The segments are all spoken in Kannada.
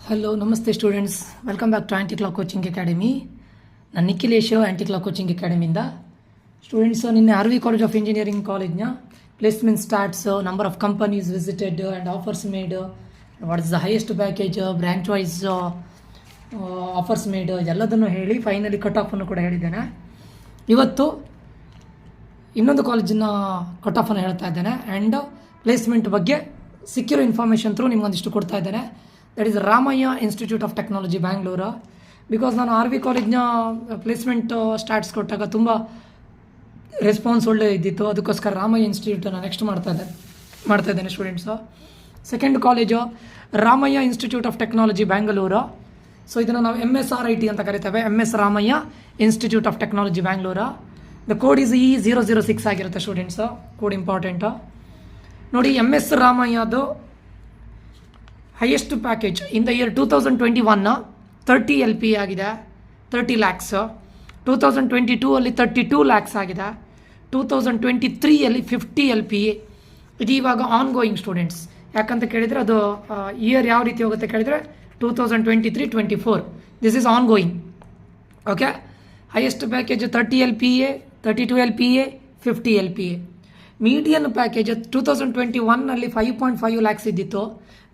ಹಲೋ ನಮಸ್ತೆ students, welcome back to eight o'clock coaching academy. ನಾನು ನಿಖಿಲೇಶ್, ಆ್ಯಂಟಿ ಕ್ಲಾಕ್ ಕೋಚಿಂಗ್ ಅಕಾಡೆಮಿಯಿಂದ. ಸ್ಟೂಡೆಂಟ್ಸು ನಿನ್ನೆ R V college of engineering ಕಾಲೇಜ್ನ placement stats, number of companies visited and offers made, what is the highest package, branch wise offers made ಎಲ್ಲದನ್ನು ಹೇಳಿ ಫೈನಲಿ ಕಟ್ ಆಫನ್ನು ಕೂಡ ಹೇಳಿದ್ದೇನೆ. ಇವತ್ತು ಇನ್ನೊಂದು ಕಾಲೇಜಿನ ಕಟ್ ಆಫನ್ನು ಹೇಳ್ತಾ ಇದ್ದೇನೆ ಆ್ಯಂಡ್ ಪ್ಲೇಸ್ಮೆಂಟ್ ಬಗ್ಗೆ ಸಿಕ್ಕಿರೋ ಇನ್ಫಾರ್ಮೇಷನ್ ಥ್ರೂ ನಿಮ್ಗೊಂದಿಷ್ಟು ಕೊಡ್ತಾ ಇದ್ದೇನೆ. That is Ramaiah institute of technology Bangalore. Because ನಾನು ಆರ್ ವಿ ಕಾಲೇಜ್ನ ಪ್ಲೇಸ್ಮೆಂಟ್ ಸ್ಟಾರ್ಟ್ಸ್ ಕೊಟ್ಟಾಗ ತುಂಬ ರೆಸ್ಪಾನ್ಸ್ ಒಳ್ಳೆ ಇದ್ದಿತ್ತು. ಅದಕ್ಕೋಸ್ಕರ ರಾಮಯ್ಯ ಇನ್ಸ್ಟಿಟ್ಯೂಟನ್ನು ನೆಕ್ಸ್ಟ್ ಮಾಡ್ತಾ ಇದ್ದೇನೆ students. Second college Ramaiah institute of technology Bangalore. So ಇದನ್ನು ನಾವು MSRIT ಅಂತ ಕರಿತೇವೆ, MS Ramaiah institute of technology Bangalore. The code is E006 ಆಗಿರುತ್ತೆ ಸ್ಟೂಡೆಂಟ್ಸು, ಕೋಡ್ ಇಂಪಾರ್ಟೆಂಟು ನೋಡಿ. MS ರಾಮಯ್ಯದು highest package in the year 2021 30 LPA ಆಗಿದೆ, 30 lakhs. 2022 ಅಲ್ಲಿ 32 lakhs ಆಗಿದೆ. 2023 ಅಲ್ಲಿ 50 LPA. ಇದು ಇವಾಗ ಆನ್ ಗೋಯಿಂಗ್ ಸ್ಟೂಡೆಂಟ್ಸ್. ಯಾಕಂತ ಕೇಳಿದರೆ ಅದು ಇಯರ್ ಯಾವ ರೀತಿ ಹೋಗುತ್ತೆ ಕೇಳಿದರೆ 2023-24 this is on going. Okay, highest package 30 LPA, 32 LPA, 50 LPA. Median package 2021 5.5 lakhs ಇದ್ದಿತ್ತು.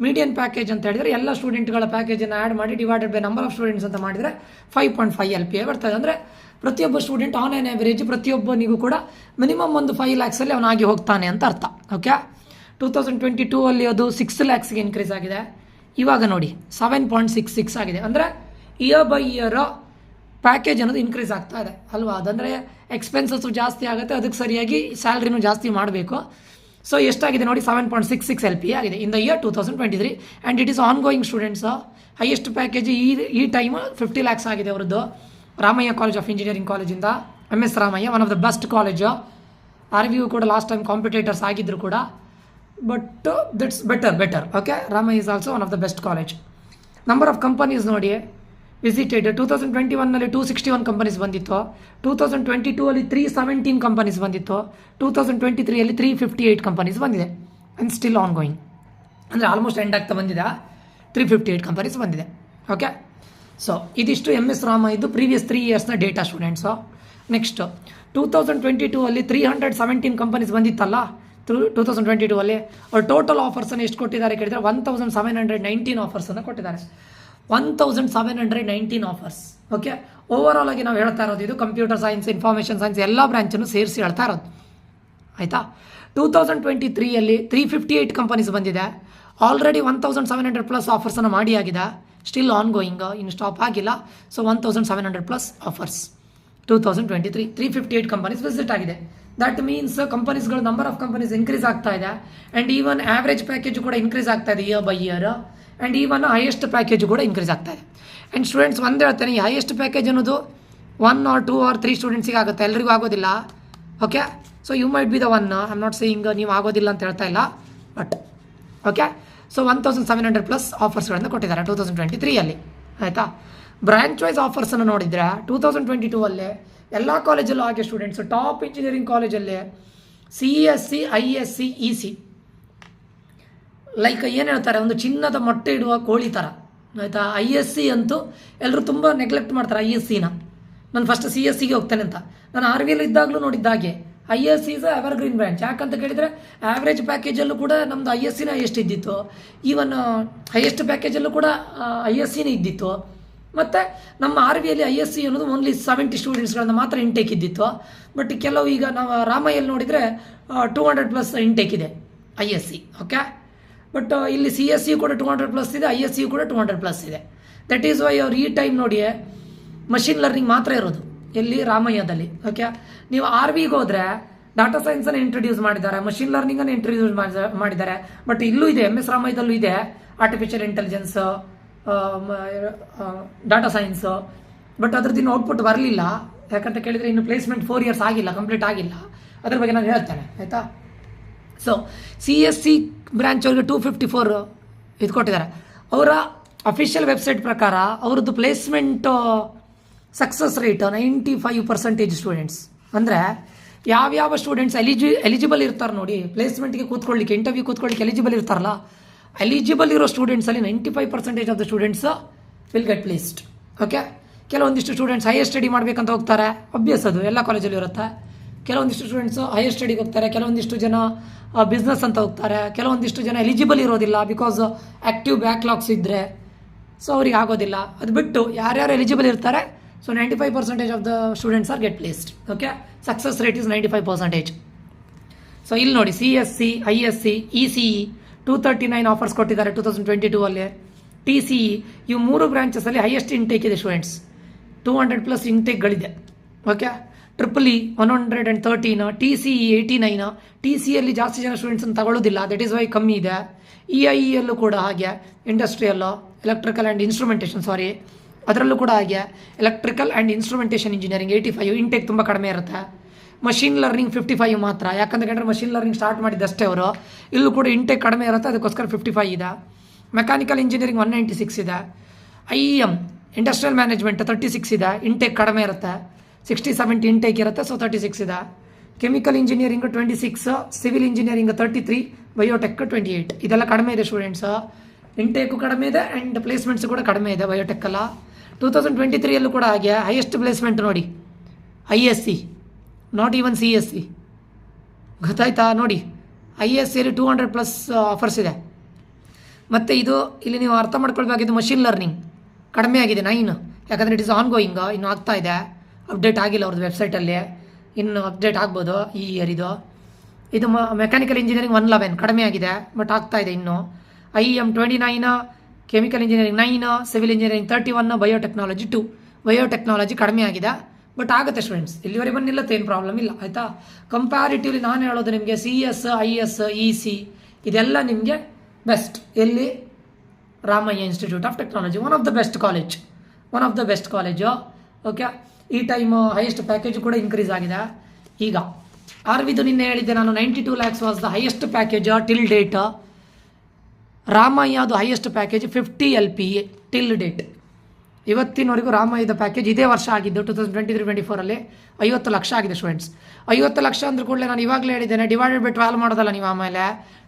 ಮೀಡಿಯನ್ ಪ್ಯಾಕೇಜ್ ಅಂತ ಹೇಳಿದರೆ ಎಲ್ಲ ಸ್ಟೂಡೆಂಟ್ಗಳ ಪ್ಯಾಕೇಜನ್ನು ಆ್ಯಡ್ ಮಾಡಿ divided by number of students ಅಂತ ಮಾಡಿದರೆ 5.5 LPA ಬರ್ತದೆ. ಅಂದರೆ ಪ್ರತಿಯೊಬ್ಬ ಸ್ಟೂಡೆಂಟ್ ಆನ್ ಆನ್ ಆ್ಯಾವರೇಜ್ ಪ್ರತಿಯೊಬ್ಬನಿಗೂ ಕೂಡ ಮಿನಿಮಮ್ ಒಂದು 5 lakhsಲ್ಲಿ ಅವನಾಗಿ ಹೋಗ್ತಾನೆ ಅಂತ ಅರ್ಥ. ಓಕೆ, 2022 ಅಲ್ಲಿ ಅದು 6 lakhsಗೆ ಇನ್ಕ್ರೀಸ್ ಆಗಿದೆ. ಇವಾಗ ನೋಡಿ 7.66 ಆಗಿದೆ. ಅಂದರೆ ಇಯರ್ ಬೈ ಇಯರ್ ಪ್ಯಾಕೇಜ್ ಅನ್ನೋದು ಇನ್ಕ್ರೀಸ್ ಆಗ್ತಾ ಇದೆ ಅಲ್ವಾ. ಅದಂದರೆ ಎಕ್ಸ್ಪೆನ್ಸಸ್ಸು ಜಾಸ್ತಿ ಆಗುತ್ತೆ, ಅದಕ್ಕೆ ಸರಿಯಾಗಿ ಸ್ಯಾಲ್ರಿನೂ ಜಾಸ್ತಿ ಮಾಡಬೇಕು. ಸೊ ಎಷ್ಟಾಗಿದೆ ನೋಡಿ, 7.66 LPA ಆಗಿದೆ in the year 2023 and it is on going students. Highest package ಈ ಟೈಮ್ 50 lakhs ಆಗಿದೆ ಅವರದ್ದು, ರಾಮಯ್ಯ ಕಾಲೇಜ್ ಆಫ್ ಇಂಜಿನಿಯರಿಂಗ್ ಕಾಲೇಜಿಂದ. MS Ramaiah one of the best college. R V U ಕೂಡ ಲಾಸ್ಟ್ ಟೈಮ್ ಕಾಂಪಿಟೇಟರ್ಸ್ ಆಗಿದ್ದರು ಕೂಡ, but that's better. Okay, Ramaiah is also one of the best college. Number of companies ನೋಡಿ ವಿಸಿಟೆಡ್ 2021 261 ಕಂಪನೀಸ್ ಬಂದಿತ್ತು. 2022 ಅಲ್ಲಿ 317 ಕಂಪನೀಸ್ ಬಂದಿತ್ತು. 2023 358 ಕಂಪನೀಸ್ ಬಂದಿದೆ ಆ್ಯಂಡ್ ಸ್ಟಿಲ್ ಆನ್ ಗೋಯಿಂಗ್. ಅಂದರೆ ಆಲ್ಮೋಸ್ಟ್ ಎಂಡ್ ಆಗ್ತಾ ಬಂದಿದೆ, 358 ಕಂಪನೀಸ್ ಬಂದಿದೆ. ಓಕೆ, ಸೊ ಇದಿಷ್ಟು MS ರಾಮಯ್ಯದು ಪ್ರೀವಿಯಸ್ 3 ಇಯರ್ಸ್ನ ಡೇಟಾ ಸ್ಟೂಡೆಂಟ್ಸು. ನೆಕ್ಸ್ಟ್ 2022 ಅಲ್ಲಿ 317 ಕಂಪನೀಸ್ ಬಂದಿತ್ತಲ್ಲ 2022 ಅಲ್ಲಿ. ಅವ್ರು ಟೋಟಲ್ ಆಫರ್ಸನ್ನು ಎಷ್ಟು ಕೊಟ್ಟಿದ್ದಾರೆ ಕೇಳಿದರೆ 1719 ಆಫರ್ಸನ್ನು ಕೊಟ್ಟಿದ್ದಾರೆ. 1719 ಆಫರ್ಸ್. ಓಕೆ, ಓವರಾಲ್ ಆಗಿ ನಾವು ಹೇಳ್ತಾ ಇರೋದು ಇದು ಕಂಪ್ಯೂಟರ್ ಸೈನ್ಸ್, ಇನ್ಫಾರ್ಮೇಷನ್ ಸೈನ್ಸ್ ಎಲ್ಲ ಬ್ರಾಂಚನ್ನು ಸೇರಿಸಿ ಹೇಳ್ತಾ ಇರೋದು ಆಯಿತಾ. 2023 ಅಲ್ಲಿ 358 ಕಂಪನೀಸ್ ಬಂದಿದೆ. ಆಲ್ರೆಡಿ 1700+ ಆಫರ್ಸನ್ನು ಮಾಡಿ ಆಗಿದೆ, ಸ್ಟಿಲ್ ಆನ್ ಗೋಯಿಂಗ್, ಇನ್ನು ಸ್ಟಾಪ್ ಆಗಿಲ್ಲ. ಸೊ 1700+ ಆಫರ್ಸ್ 2023 358 ಕಂಪನೀಸ್ ವಿಸಿಟ್ ಆಗಿದೆ. ದಟ್ ಮೀನ್ಸ್ ಕಂಪನೀಸ್ಗಳು ನಂಬರ್ ಆಫ್ ಕಂಪನೀಸ್ ಇನ್ಕ್ರೀಸ್ ಆಗ್ತಾ ಇದೆ ಆ್ಯಂಡ್ ಈವನ್ ಆ್ಯಾವ್ರೇಜ್ ಪ್ಯಾಕೇಜ್ ಕೂಡ ಇನ್ಕ್ರೀಸ್ ಆಗ್ತಾ ಇದೆ year by year. And even highest package ಕೂಡ ಇನ್ಕ್ರೀಸ್ ಆಗ್ತಾ ಇದೆ. ಆ್ಯಂಡ್ ಸ್ಟೂಡೆಂಟ್ಸ್ ಒಂದೇ ಹೇಳ್ತೇನೆ, ಈ ಹೈಯೆಸ್ಟ್ ಪ್ಯಾಕೇಜ್ ಅನ್ನೋದು 1 or 2 or 3 ಸ್ಟೂಡೆಂಟ್ಸಿಗೆ ಆಗುತ್ತೆ, ಎಲ್ಲರಿಗೂ ಆಗೋದಿಲ್ಲ. Okay, so you might be the one. I am not saying ನೀವು ಆಗೋದಿಲ್ಲ ಅಂತ ಹೇಳ್ತಾ ಇಲ್ಲ, ಬಟ್ ಓಕೆ. ಸೊ 1700+ ಆಫರ್ಸ್ಗಳನ್ನು ಕೊಟ್ಟಿದ್ದಾರೆ 2023 ಅಲ್ಲಿ ಆಯಿತಾ. ಬ್ರ್ಯಾಂಚ್ ವೈಸ್ ಆಫರ್ಸನ್ನು ನೋಡಿದರೆ 2022 ಅಲ್ಲೇ ಎಲ್ಲ ಕಾಲೇಜಲ್ಲೂ ಹಾಗೆ ಸ್ಟೂಡೆಂಟ್ಸು ಟಾಪ್ ಇಂಜಿನಿಯರಿಂಗ್ ಕಾಲೇಜಲ್ಲಿ CSC, ISC, EC ಲೈಕ್ ಏನು ಹೇಳ್ತಾರೆ, ಒಂದು ಚಿನ್ನದ ಮೊಟ್ಟೆ ಇಡುವ ಕೋಳಿ ಥರ ಆಯಿತಾ. ISC ಅಂತೂ ಎಲ್ಲರೂ ತುಂಬ ನೆಗ್ಲೆಕ್ಟ್ ಮಾಡ್ತಾರೆ ISCನ. ನಾನು ಫಸ್ಟ್ CSCಗೆ ಹೋಗ್ತೇನೆ ಅಂತ ನಾನು ಆರ್ ವಿ ಎಲ್ ಇದ್ದಾಗಲೂ ನೋಡಿದ್ದಾಗೆ. ISC is evergreen branch. ಯಾಕಂತ ಕೇಳಿದರೆ ಆ್ಯಾವ್ರೇಜ್ ಪ್ಯಾಕೇಜಲ್ಲೂ ಕೂಡ ನಮ್ಮದು ISCನ ಎಷ್ಟು ಇದ್ದಿತ್ತು, ಈವನ್ ಹೈಯೆಸ್ಟ್ ಪ್ಯಾಕೇಜಲ್ಲೂ ಕೂಡ ISCನೇ ಇದ್ದಿತ್ತು. ಮತ್ತು ನಮ್ಮ ಆರ್ ವಿ ಅಲ್ಲಿ ISC ಅನ್ನೋದು ಓನ್ಲಿ 70 ಸ್ಟೂಡೆಂಟ್ಸ್ಗಳನ್ನು ಮಾತ್ರ ಇಂಟೇಕ್ ಇದ್ದಿತ್ತು. ಬಟ್ ಕೆಲವು ಈಗ ನಾವು ರಾಮಯ್ಯಲ್ಲಿ ನೋಡಿದರೆ 200+ ಇಂಟೇಕ್ ಇದೆ ISC. ಓಕೆ, ಬಟ್ ಇಲ್ಲಿ CSC ಕೂಡ 200+ ಇದೆ, ISC ಕೂಡ 200+ ಇದೆ. ದಟ್ ಈಸ್ ವೈ ಅವ್ರು ಈ ಟೈಮ್ ನೋಡಿ ಮಷಿನ್ ಲರ್ನಿಂಗ್ ಮಾತ್ರ ಇರೋದು ಎಲ್ಲಿ, ರಾಮಯ್ಯದಲ್ಲಿ. ಓಕೆ, ನೀವು ಆರ್ ವಿಗೆ ಹೋದರೆ ಡಾಟಾ ಸೈನ್ಸನ್ನು ಇಂಟ್ರೊಡ್ಯೂಸ್ ಮಾಡಿದ್ದಾರೆ, ಮಷಿನ್ ಲರ್ನಿಂಗನ್ನು ಇಂಟ್ರೊಡ್ಯೂಸ್ ಮಾಡಿದ್ದಾರೆ. ಬಟ್ ಇಲ್ಲೂ ಇದೆ, MS ರಾಮಯ್ಯದಲ್ಲೂ ಇದೆ artificial intelligence, data science. But ಅದ್ರದ್ದು ಇನ್ನು ಔಟ್ಪುಟ್ ಬರಲಿಲ್ಲ. ಯಾಕಂತ ಕೇಳಿದರೆ ಇನ್ನು ಪ್ಲೇಸ್ಮೆಂಟ್ 4 years ಆಗಿಲ್ಲ, ಕಂಪ್ಲೀಟ್ ಆಗಿಲ್ಲ. ಅದ್ರ ಬಗ್ಗೆ ನಾನು ಹೇಳ್ತೇನೆ ಆಯಿತಾ. ಸೊ CSC ಬ್ರ್ಯಾಂಚ್ ಅವ್ರಿಗೆ 254 ಇದು ಕೊಟ್ಟಿದ್ದಾರೆ. ಅವರ ಅಫಿಷಿಯಲ್ ವೆಬ್ಸೈಟ್ ಪ್ರಕಾರ ಅವ್ರದ್ದು ಪ್ಲೇಸ್ಮೆಂಟ್ ಸಕ್ಸಸ್ ರೇಟ್ 95% ಸ್ಟೂಡೆಂಟ್ಸ್. ಅಂದರೆ ಯಾವ್ಯಾವ ಸ್ಟೂಡೆಂಟ್ಸ್ ಎಲಿಜಿಬಲ್ ಇರ್ತಾರೆ ನೋಡಿ ಪ್ಲೇಸ್ಮೆಂಟ್ಗೆ ಕೂತ್ಕೊಳ್ಳಿಕ್ಕೆ, ಇಂಟರ್ವ್ಯೂ ಕೂತ್ಕೊಳ್ಳಿಕ್ಕೆ ಎಲಿಜಿಬಲ್ ಇರ್ತಾರಲ್ಲ ಎಲಿಜಿಬಲ್ ಇರೋ ಸ್ಟೂಡೆಂಟ್ಸಲ್ಲಿ 95% of the students will get placed. Okay, ಕೆಲವೊಂದಿಷ್ಟು ಸ್ಟೂಡೆಂಟ್ಸ್ ಹೈಯರ್ ಸ್ಟಡಿ ಮಾಡಬೇಕಂತ ಹೋಗ್ತಾರೆ, ಅಭ್ಯಾಸ ಅದು ಎಲ್ಲ ಕಾಲೇಜಲ್ಲಿ ಇರುತ್ತೆ. ಕೆಲವೊಂದಿಷ್ಟು ಸ್ಟೂಡೆಂಟ್ಸು ಹೈಯರ್ ಸ್ಟಡಿಗೆ ಹೋಗ್ತಾರೆ, ಕೆಲವೊಂದಿಷ್ಟು ಜನ ಬಿಸ್ನೆಸ್ ಅಂತ ಹೋಗ್ತಾರೆ, ಕೆಲವೊಂದಿಷ್ಟು ಜನ ಎಲಿಜಿಬಲ್ ಇರೋದಿಲ್ಲ ಬಿಕಾಸ್ ಆ್ಯಕ್ಟಿವ್ ಬ್ಯಾಕ್ಲಾಗ್ಸ್ ಇದ್ದರೆ, ಸೊ ಅವ್ರಿಗೆ ಆಗೋದಿಲ್ಲ. ಅದು ಬಿಟ್ಟು ಯಾರ್ಯಾರು ಎಲಿಜಿಬಲ್ ಇರ್ತಾರೆ, so 95% of the students R get placed. Okay, success rate is 95%. So ಇಲ್ಲಿ ನೋಡಿ, CSC, ISC, ECE 239 ಆಫರ್ಸ್ ಕೊಟ್ಟಿದ್ದಾರೆ 2022 ಅಲ್ಲಿ. TCE ಇವು 3 ಬ್ರಾಂಚಸಲ್ಲಿ ಹೈಯೆಸ್ಟ್ ಇಂಟೇಕ್ ಇದೆ ಸ್ಟೂಡೆಂಟ್ಸ್, 200+ ಇಂಟೇಕ್ಗಳಿದೆ. ಓಕೆ, EEE 113, TCE 89, TCEಯಲ್ಲಿ ಜಾಸ್ತಿ ಜನ ಸ್ಟೂಡೆಂಟ್ಸನ್ನು ತಗೊಳ್ಳೋದಿಲ್ಲ, ದಟ್ ಈಸ್ ವೈ ಕಮ್ಮಿ ಇದೆ. EIEಯಲ್ಲೂ ಕೂಡ ಹಾಗೆ, ಇಂಡಸ್ಟ್ರಿಯಲ್ಲು, ಎಲೆಕ್ಟ್ರಿಕಲ್ ಆ್ಯಂಡ್ ಇನ್ಸ್ಟ್ರುಮೆಂಟೇಷನ್, ಅದರಲ್ಲೂ ಕೂಡ ಹಾಗೆ electrical and instrumentation engineering 85, intake ತುಂಬ ಕಡಿಮೆ ಇರುತ್ತೆ. ಮಷಿನ್ ಲರ್ನಿಂಗ್ 55 ಮಾತ್ರ, ಯಾಕಂದ್ರೆ ಮಷಿನ್ ಲರ್ನಿಂಗ್ ಸ್ಟಾರ್ಟ್ ಮಾಡಿದ್ದಷ್ಟೇ ಅವರು, ಇಲ್ಲೂ ಕೂಡ ಇಂಟೇಕ್ ಕಡಿಮೆ ಇರುತ್ತೆ, ಅದಕ್ಕೋಸ್ಕರ 55 ಇದೆ. ಮೆಕ್ಯಾನಿಕಲ್ ಇಂಜಿನಿಯರಿಂಗ್ 196 ಇದೆ. IEM ಇಂಡಸ್ಟ್ರಿಯಲ್ ಮ್ಯಾನೇಜ್ಮೆಂಟ್ 36 ಇದೆ, ಇಂಟೇಕ್ ಕಡಿಮೆ ಇರುತ್ತೆ, 60-70 ಇಂಟೇಕ್ ಇರುತ್ತೆ, ಸೊ 36 ಇದೆ. Chemical engineering 26, civil engineering 33, biotech 28. ಇದೆಲ್ಲ ಕಡಿಮೆ ಇದೆ ಸ್ಟೂಡೆಂಟ್ಸ್, ಇಂಟೇಕು ಕಡಿಮೆ ಇದೆ ಆ್ಯಂಡ್ ಪ್ಲೇಸ್ಮೆಂಟ್ಸ್ ಕೂಡ ಕಡಿಮೆ ಇದೆ ಬಯೋಟೆಕ್ಕಲ್ಲ. 2023ಯಲ್ಲೂ ಕೂಡ ಹಾಗೆ ಹೈಯೆಸ್ಟ್ ಪ್ಲೇಸ್ಮೆಂಟ್ ನೋಡಿ, ISC, ನಾಟ್ ಈವನ್ CSC, ಗೊತ್ತಾಯ್ತಾ ನೋಡಿ. ISCಯಲ್ಲಿ 200+ ಆಫರ್ಸ್ ಇದೆ. ಮತ್ತು ಇದು ಇಲ್ಲಿ ನೀವು ಅರ್ಥ ಮಾಡ್ಕೊಳ್ಬೇಕಾಗಿದ್ದು ಮಷಿನ್ ಲರ್ನಿಂಗ್ ಕಡಿಮೆ ಆಗಿದೆ 9, ಯಾಕಂದರೆ ಇಟ್ ಇಸ್ ಆನ್ ಗೋಯಿಂಗ್, ಇನ್ನು ಆಗ್ತಾ ಇದೆ, ಅಪ್ಡೇಟ್ ಆಗಿಲ್ಲ ಅವ್ರದ್ದು ವೆಬ್ಸೈಟಲ್ಲಿ, ಇನ್ನು ಅಪ್ಡೇಟ್ ಆಗ್ಬೋದು ಈ ಇಯರ್. ಇದು ಮೆಕ್ಯಾನಿಕಲ್ ಇಂಜಿನಿಯರಿಂಗ್ 111 ಕಡಿಮೆ ಆಗಿದೆ, ಬಟ್ ಆಗ್ತಾ ಇದೆ ಇನ್ನು. IEM 29, chemical engineering 9, civil engineering 31, biotechnology 2. Biotechnology ಕಡಿಮೆ ಆಗಿದೆ, ಬಟ್ ಆಗುತ್ತೆ ಸ್ಟೂಡೆಂಟ್ಸ್, ಇಲ್ಲಿವರೆಗೆ ಬಂದಿಲ್ಲತ್ತೆ, ಏನು ಪ್ರಾಬ್ಲಮ್ ಇಲ್ಲ, ಆಯಿತಾ. ಕಂಪ್ಯಾರಿಟಿವ್ಲಿ ನಾನು ಹೇಳೋದು ನಿಮಗೆ CS, IS, EC ಇದೆಲ್ಲ ನಿಮಗೆ ಬೆಸ್ಟ್. ಎಲ್ಲಿ? Ramaiah institute of technology, one of the best college. Okay, ಈ ಟೈಮ್ ಹೈಯೆಸ್ಟ್ ಪ್ಯಾಕೇಜ್ ಕೂಡ ಇನ್ಕ್ರೀಸ್ ಆಗಿದೆ. ಈಗ ಆರ್ವಿದು ನಿನ್ನೆ ಹೇಳಿದ್ದೆ ನಾನು, 92 lakhs was the highest package till date. ರಾಮಯ್ಯದು highest package 50 LPA till date. ಇವತ್ತಿನವರೆಗೂ ರಾಮಯ್ಯದ ಪ್ಯಾಕೇಜ್ ಇದೇ ವರ್ಷ ಆಗಿದ್ದು 2023-24 50 ಲಕ್ಷ ಆಗಿದೆ ಸ್ಟೂಡೆಂಟ್ಸ್. 50 ಲಕ್ಷ ಅಂದ್ರೂ ಕೂಡಲೇ ನಾನು ಇವಾಗಲೇ ಹೇಳಿದ್ದೇನೆ, ಡಿವೈಡೆಡ್ ಬೈ 12 ಮಾಡೋದಲ್ಲ ನೀವು, ಆಮೇಲೆ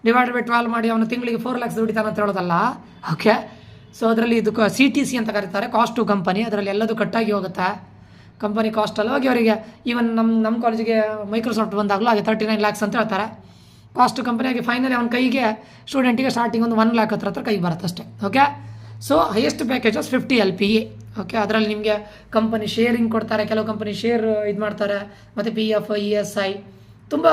ಡಿವೈಡೆಡ್ ಬೈ 12 ಮಾಡಿ ಅವನು ತಿಂಗಳಿಗೆ 4 lakhs ದುಡಿತಾನೆ ಅಂತ ಹೇಳೋದಲ್ಲ. ಓಕೆ, ಸೊ ಅದರಲ್ಲಿ ಇದು CTC ಅಂತ ಕರೀತಾರೆ, ಕಾಸ್ಟ್ ಟು ಕಂಪನಿ, ಅದರಲ್ಲಿ ಎಲ್ಲದೂ ಕಟ್ಟಾಗಿ ಹೋಗುತ್ತೆ ಕಂಪನಿ ಕಾಸ್ಟಲ್ಲಿ ಹೋಗಿ ಅವರಿಗೆ. ಈವನ್ ನಮ್ಮ ಕಾಲೇಜಿಗೆ ಮೈಕ್ರೋಸಾಫ್ಟ್ ಬಂದಾಗಲೂ ಹಾಗೆ 39 lakhs ಅಂತ ಹೇಳ್ತಾರೆ ಕಾಸ್ಟ್ ಕಂಪನಿಯಾಗಿ. ಫೈನಲಿ ಅವನ ಕೈಗೆ ಸ್ಟೂಡೆಂಟಿಗೆ ಸ್ಟಾರ್ಟಿಂಗ್ ಒಂದು 1 lakh ಹತ್ರ ಕೈಗೆ ಬರುತ್ತೆ ಅಷ್ಟೇ. Okay, so highest packages 50 LPA. Okay, ಅದರಲ್ಲಿ ನಿಮಗೆ ಕಂಪನಿ ಶೇರಿಂಗ್ ಕೊಡ್ತಾರೆ, ಕೆಲವು ಕಂಪನಿ ಶೇರ್ ಇದು ಮಾಡ್ತಾರೆ, ಮತ್ತು PF, ESI ತುಂಬ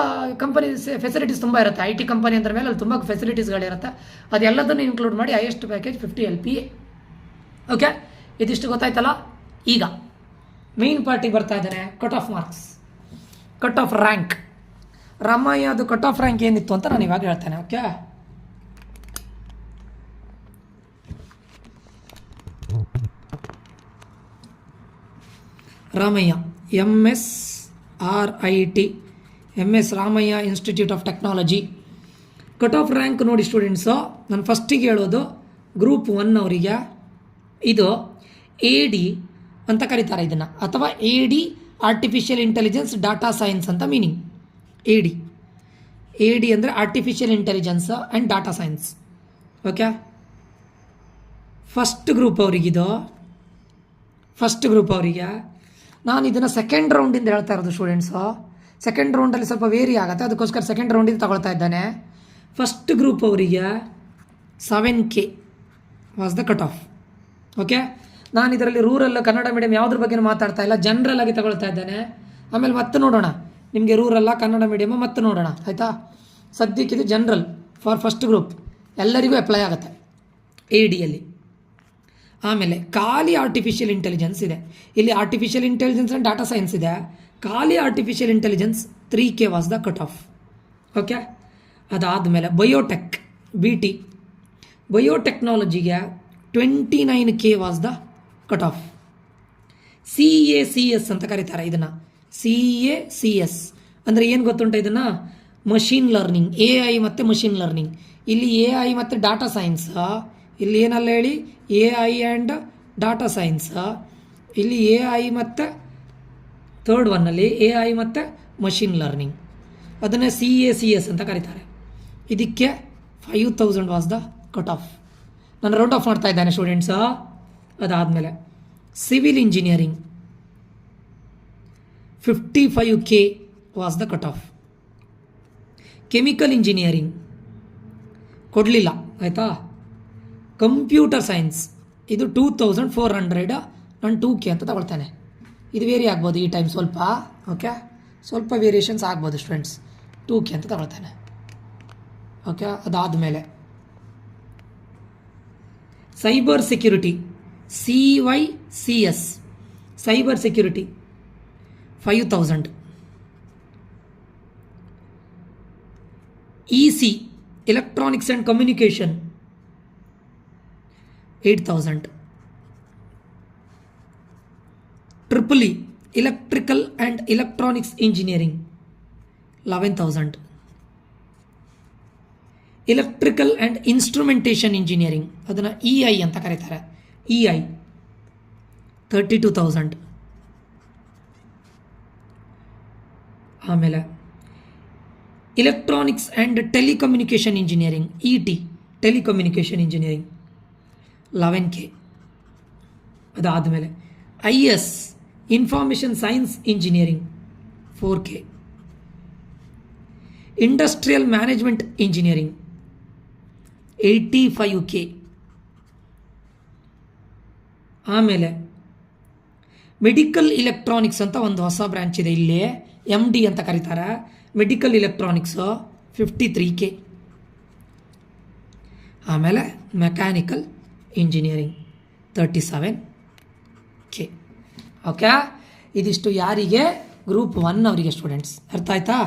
ಕಂಪನಿ ಫೆಸಿಲಿಟೀಸ್ ತುಂಬ ಇರುತ್ತೆ. IT ಕಂಪನಿ ಅಂದ್ರ ಮೇಲೆ ಅಲ್ಲಿ ತುಂಬ ಫೆಸಿಲಿಟೀಸ್ಗಳಿರುತ್ತೆ, ಅದೆಲ್ಲದನ್ನು ಇನ್ಕ್ಲೂಡ್ ಮಾಡಿ ಹೈಯೆಸ್ಟ್ ಪ್ಯಾಕೇಜ್ 50 LPA. ಓಕೆ, ಇದಿಷ್ಟು ಗೊತ್ತಾಯ್ತಲ್ಲ. ಈಗ ಮೇನ್ ಪಾರ್ಟಿಗೆ ಬರ್ತಾ ಇದ್ದಾನೆ, cut off marks, cut off rank. ರಾಮಯ್ಯದು ಕಟ್ ಆಫ್ ರ್ಯಾಂಕ್ ಏನಿತ್ತು ಅಂತ ನಾನು ಇವಾಗ ಹೇಳ್ತೇನೆ. Okay, Ramaiah MSRIT, MS Ramaiah institute of technology. Cut off rank ನೋಡಿ ಸ್ಟೂಡೆಂಟ್ಸು, ನಾನು ಫಸ್ಟಿಗೆ ಹೇಳೋದು ಗ್ರೂಪ್ 1 ಅವರಿಗೆ ಇದು AD ಅಂತ ಕರೀತಾರೆ ಇದನ್ನು, ಅಥವಾ AD artificial intelligence data science ಅಂತ ಮೀನಿಂಗ್. AD ಅಂದರೆ artificial intelligence and data science. Okay, first group ಅವರಿಗೆ ನಾನು ಇದನ್ನು ಸೆಕೆಂಡ್ ರೌಂಡಿಂದ ಹೇಳ್ತಾ ಇರೋದು ಸ್ಟೂಡೆಂಟ್ಸು. ಸೆಕೆಂಡ್ ರೌಂಡಲ್ಲಿ ಸ್ವಲ್ಪ ವೇರಿ ಆಗುತ್ತೆ, ಅದಕ್ಕೋಸ್ಕರ ಸೆಕೆಂಡ್ ರೌಂಡಿಂದ ತಗೊಳ್ತಾ ಇದ್ದಾನೆ. ಫಸ್ಟ್ ಗ್ರೂಪ್ ಅವರಿಗೆ 7K was the cut off. Okay, ನಾನು ಇದರಲ್ಲಿ ರೂರಲ್ ಕನ್ನಡ ಮೀಡಿಯಂ ಯಾವುದ್ರ ಬಗ್ಗೆ ಮಾತಾಡ್ತಾ ಇಲ್ಲ, ಜನರಲ್ ಆಗಿ ತಗೊಳ್ತಾ ಇದ್ದೇನೆ. ಆಮೇಲೆ ಮತ್ತೆ ನೋಡೋಣ ನಿಮಗೆ ರೂರಲ್ಲ ಕನ್ನಡ ಮೀಡಿಯಮ್ ಮತ್ತೆ ನೋಡೋಣ, ಆಯಿತಾ. ಸದ್ಯಕ್ಕೆ ಇದು ಜನರಲ್ ಫಾರ್ ಫಸ್ಟ್ ಗ್ರೂಪ್, ಎಲ್ಲರಿಗೂ ಅಪ್ಲೈ ಆಗುತ್ತೆ ADಯಲ್ಲಿ. ಆಮೇಲೆ ಖಾಲಿ ಆರ್ಟಿಫಿಷಿಯಲ್ ಇಂಟೆಲಿಜೆನ್ಸ್ ಇದೆ, ಇಲ್ಲಿ artificial intelligence and data science ಇದೆ. ಖಾಲಿ artificial intelligence 3K was the cut off. Okay, ಅದಾದಮೇಲೆ ಬಯೋಟೆಕ್ BT, ಬಯೋಟೆಕ್ನಾಲಜಿಗೆ 29K was the cut off. CACS ಅಂತ ಕರೀತಾರೆ ಇದನ್ನು, CACS ಅಂದರೆ ಏನು ಗೊತ್ತುಂಟ ಇದನ್ನು? ಮಷೀನ್ ಲರ್ನಿಂಗ್, AI ಮತ್ತು ಮಷೀನ್ ಲರ್ನಿಂಗ್. ಇಲ್ಲಿ AI ಮತ್ತು ಡಾಟಾ ಸೈನ್ಸ್, ಇಲ್ಲಿ ಏನಲ್ಲ ಹೇಳಿ AI ಆ್ಯಂಡ್ ಡಾಟಾ ಸೈನ್ಸ್. ಇಲ್ಲಿ AI ಮತ್ತು ಥರ್ಡ್ ಒನ್ನಲ್ಲಿ AI ಮತ್ತು ಮಷೀನ್ ಲರ್ನಿಂಗ್, ಅದನ್ನೇ CACS ಅಂತ ಕರೀತಾರೆ. ಇದಕ್ಕೆ 5000 ವಾಸ್ ದ ಕಟ್ ಆಫ್. ನಾನು ರೌಂಡ್ ಆಫ್ ಮಾಡ್ತಾ ಇದ್ದೇನೆ ಸ್ಟೂಡೆಂಟ್ಸು. ಅದಾದಮೇಲೆ civil engineering 55K was the cut of. Chemical engineering ಕೊಡಲಿಲ್ಲ ಆಯಿತಾ. ಕಂಪ್ಯೂಟರ್ ಸೈನ್ಸ್ ಇದು 2400, ನಾನು 2K ಅಂತ ತಗೊಳ್ತೇನೆ. ಇದು ವೇರಿ ಆಗ್ಬೋದು ಈ ಟೈಮ್ ಸ್ವಲ್ಪ, ಓಕೆ, ಸ್ವಲ್ಪ ವೇರಿಯೇಷನ್ಸ್ ಆಗ್ಬೋದು ಸ್ಟೂಡೆಂಟ್ಸ್. 2K ಅಂತ ತಗೊಳ್ತೇನೆ, ಓಕೆ. ಅದಾದಮೇಲೆ cyber security CYCS cyber security 5000. EC electronics and communication 8000. EEE electrical and electronics engineering 11,000. Electrical and instrumentation engineering ಅದನ್ನು EI ಅಂತ ಕರೀತಾರೆ, EI 32,000. ಆಮೇಲೆ electronics and telecommunication engineering ET telecommunication engineering 11K. ಅದಾದಮೇಲೆ IS information science engineering 4K. Industrial management engineering 85K. ಆಮೇಲೆ ಮೆಡಿಕಲ್ ಇಲೆಕ್ಟ್ರಾನಿಕ್ಸ್ ಅಂತ ಒಂದು ಹೊಸ ಬ್ರ್ಯಾಂಚ್ ಇದೆ ಇಲ್ಲಿ, MD ಅಂತ ಕರೀತಾರೆ, ಮೆಡಿಕಲ್ ಇಲೆಕ್ಟ್ರಾನಿಕ್ಸು 53K. ಆಮೇಲೆ ಮೆಕ್ಯಾನಿಕಲ್ ಇಂಜಿನಿಯರಿಂಗ್ 37K. ಓಕೆ, ಇದಿಷ್ಟು ಯಾರಿಗೆ? ಗ್ರೂಪ್ 1 ಅವರಿಗೆ ಸ್ಟೂಡೆಂಟ್ಸ್. ಅರ್ಥ ಆಯ್ತಾ?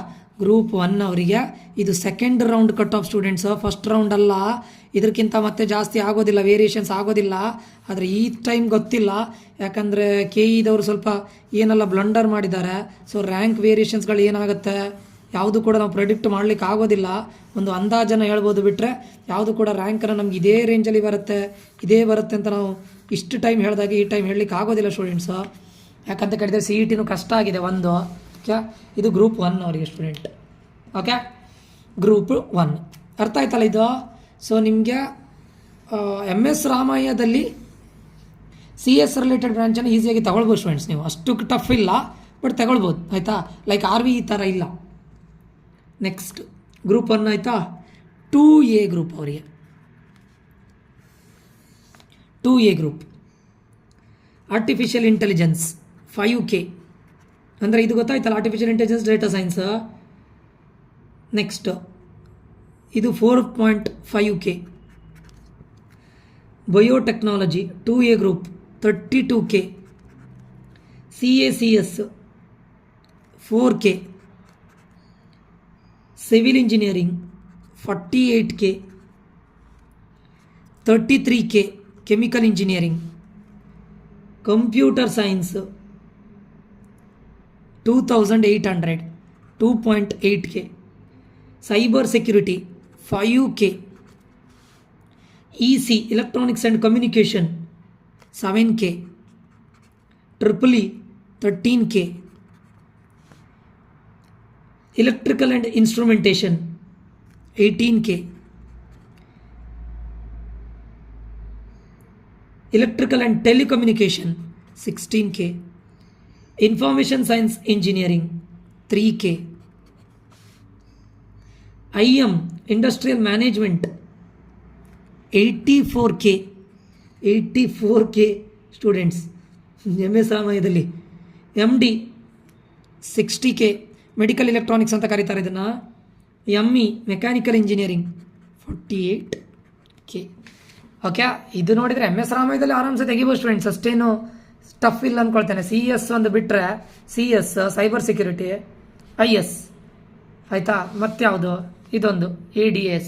ಗ್ರೂಪ್ 1 ಅವರಿಗೆ ಇದು second round cut off students, first round ಅಲ್ಲ. ಇದಕ್ಕಿಂತ ಮತ್ತೆ ಜಾಸ್ತಿ ಆಗೋದಿಲ್ಲ, ವೇರಿಯೇಷನ್ಸ್ ಆಗೋದಿಲ್ಲ. ಆದರೆ ಈ ಟೈಮ್ ಗೊತ್ತಿಲ್ಲ, ಯಾಕಂದರೆ KEದವರು ಸ್ವಲ್ಪ ಏನೆಲ್ಲ ಬ್ಲಂಡರ್ ಮಾಡಿದ್ದಾರೆ. ಸೊ ರ್ಯಾಂಕ್ ವೇರಿಯೇಷನ್ಸ್ಗಳು ಏನಾಗುತ್ತೆ ಯಾವುದು ಕೂಡ ನಾವು ಪ್ರೆಡಿಕ್ಟ್ ಮಾಡಲಿಕ್ಕೆ ಆಗೋದಿಲ್ಲ. ಒಂದು ಅಂದಾಜನ್ನು ಹೇಳ್ಬೋದು ಬಿಟ್ಟರೆ ಯಾವುದು ಕೂಡ ರ್ಯಾಂಕನ್ನು ನಮ್ಗೆ ಇದೇ ರೇಂಜಲ್ಲಿ ಬರುತ್ತೆ ಅಂತ ನಾವು ಇಷ್ಟು ಟೈಮ್ ಹೇಳಿದಾಗ ಈ ಟೈಮ್ ಹೇಳಲಿಕ್ಕೆ ಆಗೋದಿಲ್ಲ ಸ್ಟೂಡೆಂಟ್ಸು. ಯಾಕಂತ ಕೇಳಿದರೆ CETನೂ ಕಷ್ಟ ಆಗಿದೆ ಒಂದು. ಓಕೆ, ಇದು ಗ್ರೂಪ್ 1 ಅವರಿಗೆ ಸ್ಟೂಡೆಂಟ್. ಓಕೆ, ಗ್ರೂಪ್ 1 ಅರ್ಥ ಆಯ್ತಲ್ಲ ಇದು. ಸೊ ನಿಮಗೆ MS ರಾಮಯ್ಯದಲ್ಲಿ CS ರಿಲೇಟೆಡ್ ಬ್ರಾಂಚನ್ನು ಈಸಿಯಾಗಿ ತಗೊಳ್ಬೋದು ಸ್ಟೂಡೆಂಟ್ಸ್. ನೀವು ಅಷ್ಟು ಟಫ್ ಇಲ್ಲ, ಬಟ್ ತಗೊಳ್ಬೋದು ಆಯಿತಾ. ಲೈಕ್ RV ಈ ಥರ ಇಲ್ಲ. ನೆಕ್ಸ್ಟ್ ಗ್ರೂಪ್ 1 ಆಯಿತಾ. 2A ಗ್ರೂಪ್ ಅವರಿಗೆ 2A group artificial intelligence 5K. ಅಂದರೆ ಇದು ಗೊತ್ತಾಯ್ತಲ್ಲ, artificial intelligence data science. Next ಇದು 4.5K. Biotechnology 2A group 32K. CACS 4K. Civil engineering 48K. 33K chemical engineering. Computer science 2,800 2.8K. Cyber security 5K. EC electronics and communication 7K. EEE 13K. Electrical and instrumentation 18K. Electrical and telecommunication 16K. Information science engineering 3K. IM industrial management 84K. 84K students. MS ರಾಮಯ್ಯದಲ್ಲಿ MD 60K. Medical electronics ಅಂತ ಕರೀತಾರೆ ಇದನ್ನು. ME mechanical engineering 48K. Okay, ಇದು ನೋಡಿದರೆ MS ರಾಮಯ್ಯದಲ್ಲಿ ಆರಾಮ್ಸೆ ತೆಗಿಬೋದು ಸ್ಟೂಡೆಂಟ್ಸ್, ಅಷ್ಟೇನು ಟಫ್ ಇಲ್ಲ ಅಂದ್ಕೊಳ್ತೇನೆ. CS ಒಂದು ಬಿಟ್ಟರೆ CS ಸೈಬರ್ ಸೆಕ್ಯೂರಿಟಿ, IS ಆಯಿತಾ, ಮತ್ಯಾವುದು ಇದೊಂದು ADS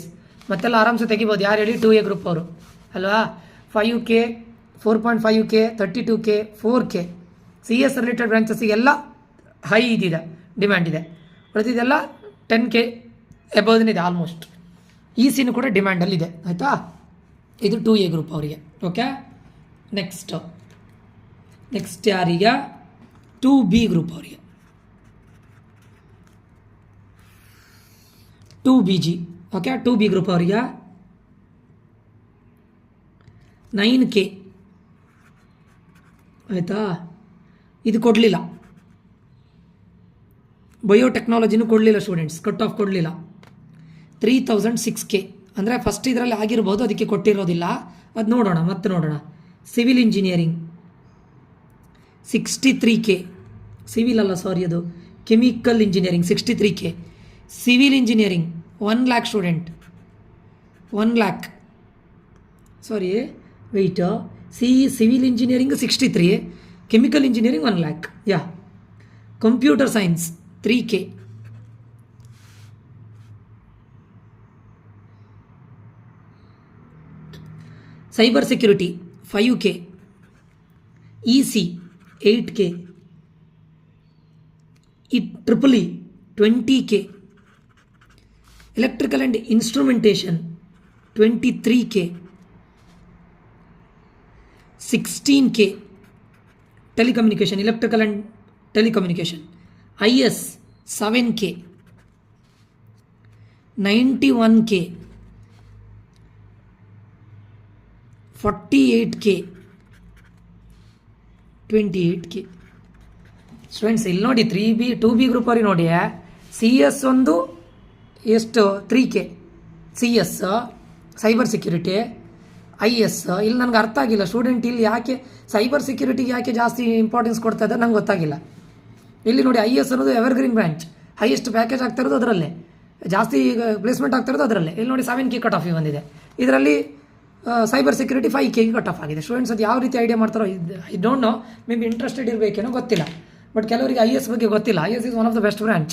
ಮತ್ತೆಲ್ಲ ಆರಾಮ್ಸೆ ತೆಗಿಬೋದು. ಯಾರು ಹೇಳಿ? 2A ಗ್ರೂಪ್ ಅವರು ಅಲ್ವಾ. 5K 4.5K 32K 4K. CS related ಬ್ರಾಂಚಸ್ಸಿಗೆಲ್ಲ ಹೈ ಇದಿದೆ, ಡಿಮ್ಯಾಂಡ್ ಇದೆ. ಉಳಿದಿದೆಲ್ಲ 10K ಎಬೋದಿದೆ ಆಲ್ಮೋಸ್ಟ್. ECನೂ ಕೂಡ ಡಿಮ್ಯಾಂಡಲ್ಲಿದೆ ಆಯಿತಾ. ಇದು 2A ಗ್ರೂಪ್ ಅವರಿಗೆ. ಓಕೆ, ನೆಕ್ಸ್ಟ್ ಯಾರಿಗೆ? 2B ಗ್ರೂಪ್ ಅವರಿಗೆ 2BG. ಓಕೆ, 2B ಗ್ರೂಪ್ ಅವರಿಗೆ 9K. ಆಯಿತಾ, ಇದು ಕೊಡಲಿಲ್ಲ. ಬಯೋಟೆಕ್ನಾಲಜಿನೂ ಕೊಡಲಿಲ್ಲ ಸ್ಟೂಡೆಂಟ್ಸ್, ಕಟ್ ಆಫ್ ಕೊಡಲಿಲ್ಲ. 3006K ಅಂದರೆ ಫಸ್ಟ್ ಇದರಲ್ಲಿ ಆಗಿರ್ಬೋದು, ಅದಕ್ಕೆ ಕೊಟ್ಟಿರೋದಿಲ್ಲ. ಅದು ನೋಡೋಣ, ಮತ್ತೆ ನೋಡೋಣ. ಸಿವಿಲ್ ಇಂಜಿನಿಯರಿಂಗ್ 63K, ಸಿವಿಲ್ ಅಲ್ಲ ಸಾರಿ, ಅದು chemical engineering 63K. Civil engineering 1 lakh student, 1 lakh sorry wait. Civil engineering 63, chemical engineering 1 lakh. Yeah. Computer science 3K. Cyber security 5K. EC 8K. EEE 20K. Electrical and instrumentation 23K. 16K. Telecommunication, electrical and telecommunication. IS 7K. 91K. 48K. 28K. Students ಇಲ್ಲಿ ನೋಡಿ, 3B 2B ಗ್ರೂಪ್ ಅವ್ರಿಗೆ ನೋಡಿ, CS ಒಂದು ಎಷ್ಟು 3K, CS cyber security, IS. ಇಲ್ಲಿ ನನಗೆ ಅರ್ಥ ಆಗಿಲ್ಲ ಸ್ಟೂಡೆಂಟ್, ಇಲ್ಲಿ ಯಾಕೆ ಸೈಬರ್ ಸೆಕ್ಯೂರಿಟಿಗೆ ಯಾಕೆ ಜಾಸ್ತಿ ಇಂಪಾರ್ಟೆನ್ಸ್ ಕೊಡ್ತಾ ಇದ್ದಾರೆ ನಂಗೆ ಗೊತ್ತಾಗಿಲ್ಲ. ಇಲ್ಲಿ ನೋಡಿ, IS ಅನ್ನೋದು ಎವರ್ಗ್ರೀನ್ ಬ್ರಾಂಚ್, ಹೈಯೆಸ್ಟ್ ಪ್ಯಾಕೇಜ್ ಆಗ್ತಾ ಇರೋದು ಅದರಲ್ಲೇ, ಜಾಸ್ತಿ ಪ್ಲೇಸ್ಮೆಂಟ್ ಆಗ್ತಾ ಇರೋದು ಅದರಲ್ಲೇ. ಇಲ್ಲಿ ನೋಡಿ 7K ಕಟ್ ಆಫ್ ಬಂದಿದೆ. ಇದರಲ್ಲಿ cyber security 5K cut off ಆಗಿದೆ. ಸ್ಟೂಡೆಂಟ್ಸ್ ಅದು ಯಾವ ರೀತಿ ಐಡಿಯಾ ಮಾಡ್ತಾರೋ I don't know, maybe interested ಇರಬೇಕೇನೋ ಗೊತ್ತಿಲ್ಲ. ಬಟ್ ಕೆಲವರಿಗೆ IS ಬಗ್ಗೆ ಗೊತ್ತಿಲ್ಲ. IS is one of the best branch.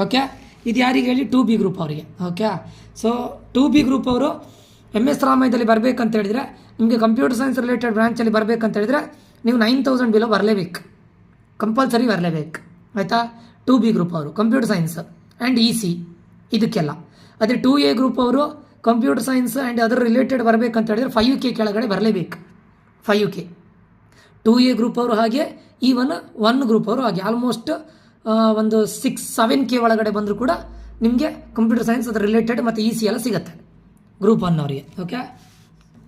Okay, ಇದು ಯಾರಿಗೆ ಹೇಳಿ 2B ಗ್ರೂಪ್ ಅವರಿಗೆ. ಓಕೆ, ಸೊ 2B ಗ್ರೂಪ್ ಅವರು MS ರಾಮಾಯಣದಲ್ಲಿ ಬರಬೇಕಂತ ಹೇಳಿದರೆ, ನಿಮಗೆ ಕಂಪ್ಯೂಟರ್ ಸೈನ್ಸ್ ರಿಲೇಟೆಡ್ ಬ್ರಾಂಚಲ್ಲಿ ಬರಬೇಕಂತ ಹೇಳಿದರೆ ನೀವು 9000 ಬಿಲೋ ಬರಲೇಬೇಕು, ಕಂಪಲ್ಸರಿ ಬರಲೇಬೇಕು. ಆಯಿತಾ, 2B ಗ್ರೂಪ್ ಅವರು ಕಂಪ್ಯೂಟರ್ ಸೈನ್ಸ್ ಆ್ಯಂಡ್ EC ಇದಕ್ಕೆಲ್ಲ. ಅದೇ 2A ಗ್ರೂಪ್ ಅವರು ಕಂಪ್ಯೂಟರ್ ಸೈನ್ಸ್ ಆ್ಯಂಡ್ ಅದರ ರಿಲೇಟೆಡ್ ಬರಬೇಕಂತ ಹೇಳಿದರೆ 5K ಕೆಳಗಡೆ ಬರಲೇಬೇಕು, 5K. 2A ಗ್ರೂಪ್ ಅವರು ಹಾಗೆ, ಈವನ್ 1 ಗ್ರೂಪ್ ಅವರು ಹಾಗೆ. ಆಲ್ಮೋಸ್ಟ್ ಒಂದು 6-7K ಒಳಗಡೆ ಬಂದರೂ ಕೂಡ ನಿಮಗೆ ಕಂಪ್ಯೂಟರ್ ಸೈನ್ಸ್ ಅದರ ರಿಲೇಟೆಡ್ ಮತ್ತು EC ಎಲ್ಲ ಸಿಗುತ್ತೆ ಗ್ರೂಪ್ 1 ಅವರಿಗೆ. ಓಕೆ,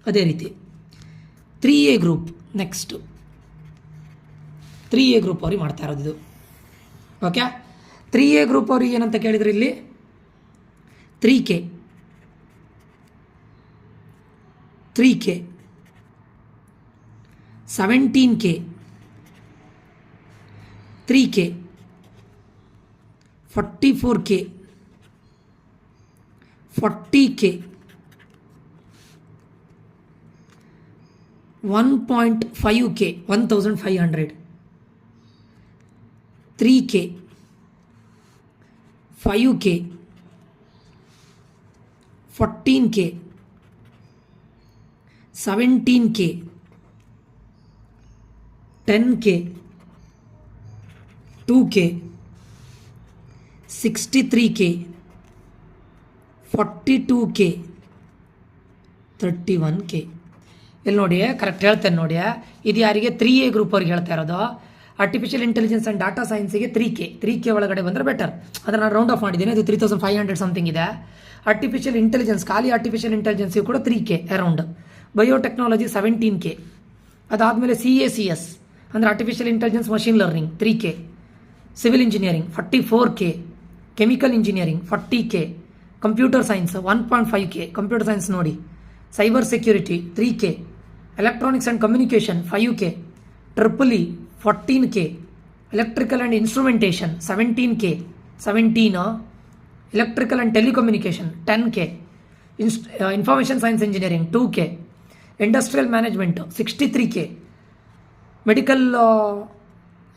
ಅದೇ ರೀತಿ 3A group. Next 3A group ಅವ್ರಿಗೆ ಮಾಡ್ತಾ ಇರೋದು ಇದು. ಓಕೆ, 3A ಗ್ರೂಪ್ ಅವ್ರಿಗೆ ಏನಂತ ಕೇಳಿದರೆ ಇಲ್ಲಿ 3K, 17K, 3K, 44K, 40K, 1.5K 1500, 3K, 5K, 14K, 17K, 10K, 2K, 63K, 42K, 31K. ಇಲ್ಲಿ ನೋಡಿ, ಕರೆಕ್ಟ್ ಹೇಳ್ತೇನೆ ನೋಡಿ. ಇದು ಯಾರಿಗೆ 3A ಗ್ರೂಪ್ ಅವ್ರಿಗೆ ಹೇಳ್ತಾ ಇರೋದು. ಆರ್ಟಿಫಿಷಿಯಲ್ ಇಂಟೆಲಿಜೆನ್ಸ್ ಆ್ಯಂಡ್ ಡಾಟಾ ಸೈನ್ಸಿಗೆ 3K ಒಳಗಡೆ ಬಂದರೆ ಬೆಟರ್. ಅದನ್ನು ನಾನು ರೌಂಡ್ ಆಫ್ ಮಾಡಿದ್ದೀನಿ, ಇದು 3500 ಸಮಥಿಂಗ್ ಇದೆ. ಆರ್ಟಿಫಿಷಿಯಲ್ ಇಂಟೆಲಿಜೆನ್ಸ್, ಖಾಲಿ ಆರ್ಟಿಫಿಷಿಯಲ್ ಇಂಟೆಲಿಜೆನ್ಸಿಗೆ ಕೂಡ 3K ಅರೌಂಡ್. Biotechnology 17K. ಅದಾದಮೇಲೆ CACS ಅಂದರೆ artificial intelligence machine learning 3K. Civil engineering 44K. Chemical engineering 40K. Computer science 1.5K computer science ನೋಡಿ. Cyber security 3K. Electronics and communication 5K. EEE 14K. Electrical and instrumentation 17K. 17. Electrical and telecommunication 10K. Information science engineering 2K. Industrial management 63K. Medical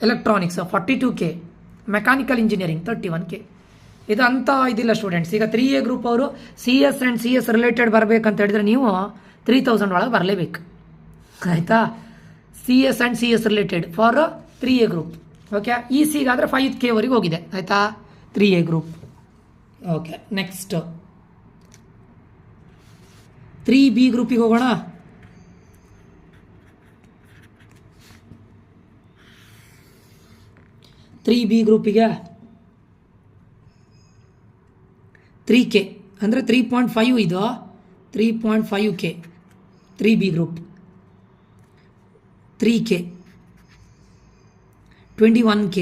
electronics 42K. Mechanical engineering 31K. ಇದು ಅಂತ ಇದಿಲ್ಲ ಸ್ಟೂಡೆಂಟ್ಸ್. ಈಗ 3A ಗ್ರೂಪ್ ಅವರು CS ಆ್ಯಂಡ್ CS ರಿಲೇಟೆಡ್ ಬರಬೇಕಂತ ಹೇಳಿದರೆ ನೀವು 3000 ಒಳಗೆ ಬರಲೇಬೇಕು. ಆಯಿತಾ, CS and CS related for 3A group. Okay, ECಗಾದರೆ 5K ವರೆಗೆ ಹೋಗಿದೆ. ಆಯಿತಾ, 3A group. Okay, next 3B ಗ್ರೂಪಿಗೆ ಹೋಗೋಣ. 3B ಗ್ರೂಪಿಗೆ 3K ಅಂದರೆ 3.5 ಇದು 3.5K 3B group. 3K, 21K,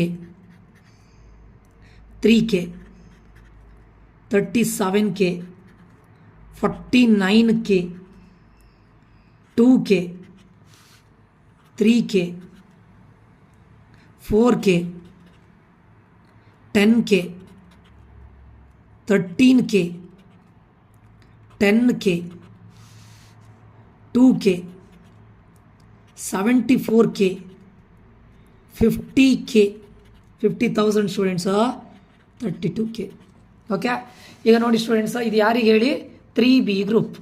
3K, 37K, 49K, 2K, 3K, 4K, 10K, 13K, 10K, 2K, 74K, 50K, 50,000 students, 32K. Okay, ಈಗ ನೋಡಿ ಸ್ಟೂಡೆಂಟ್ಸ್, ಇದು ಯಾರಿಗೆ ಹೇಳಿ? 3B group.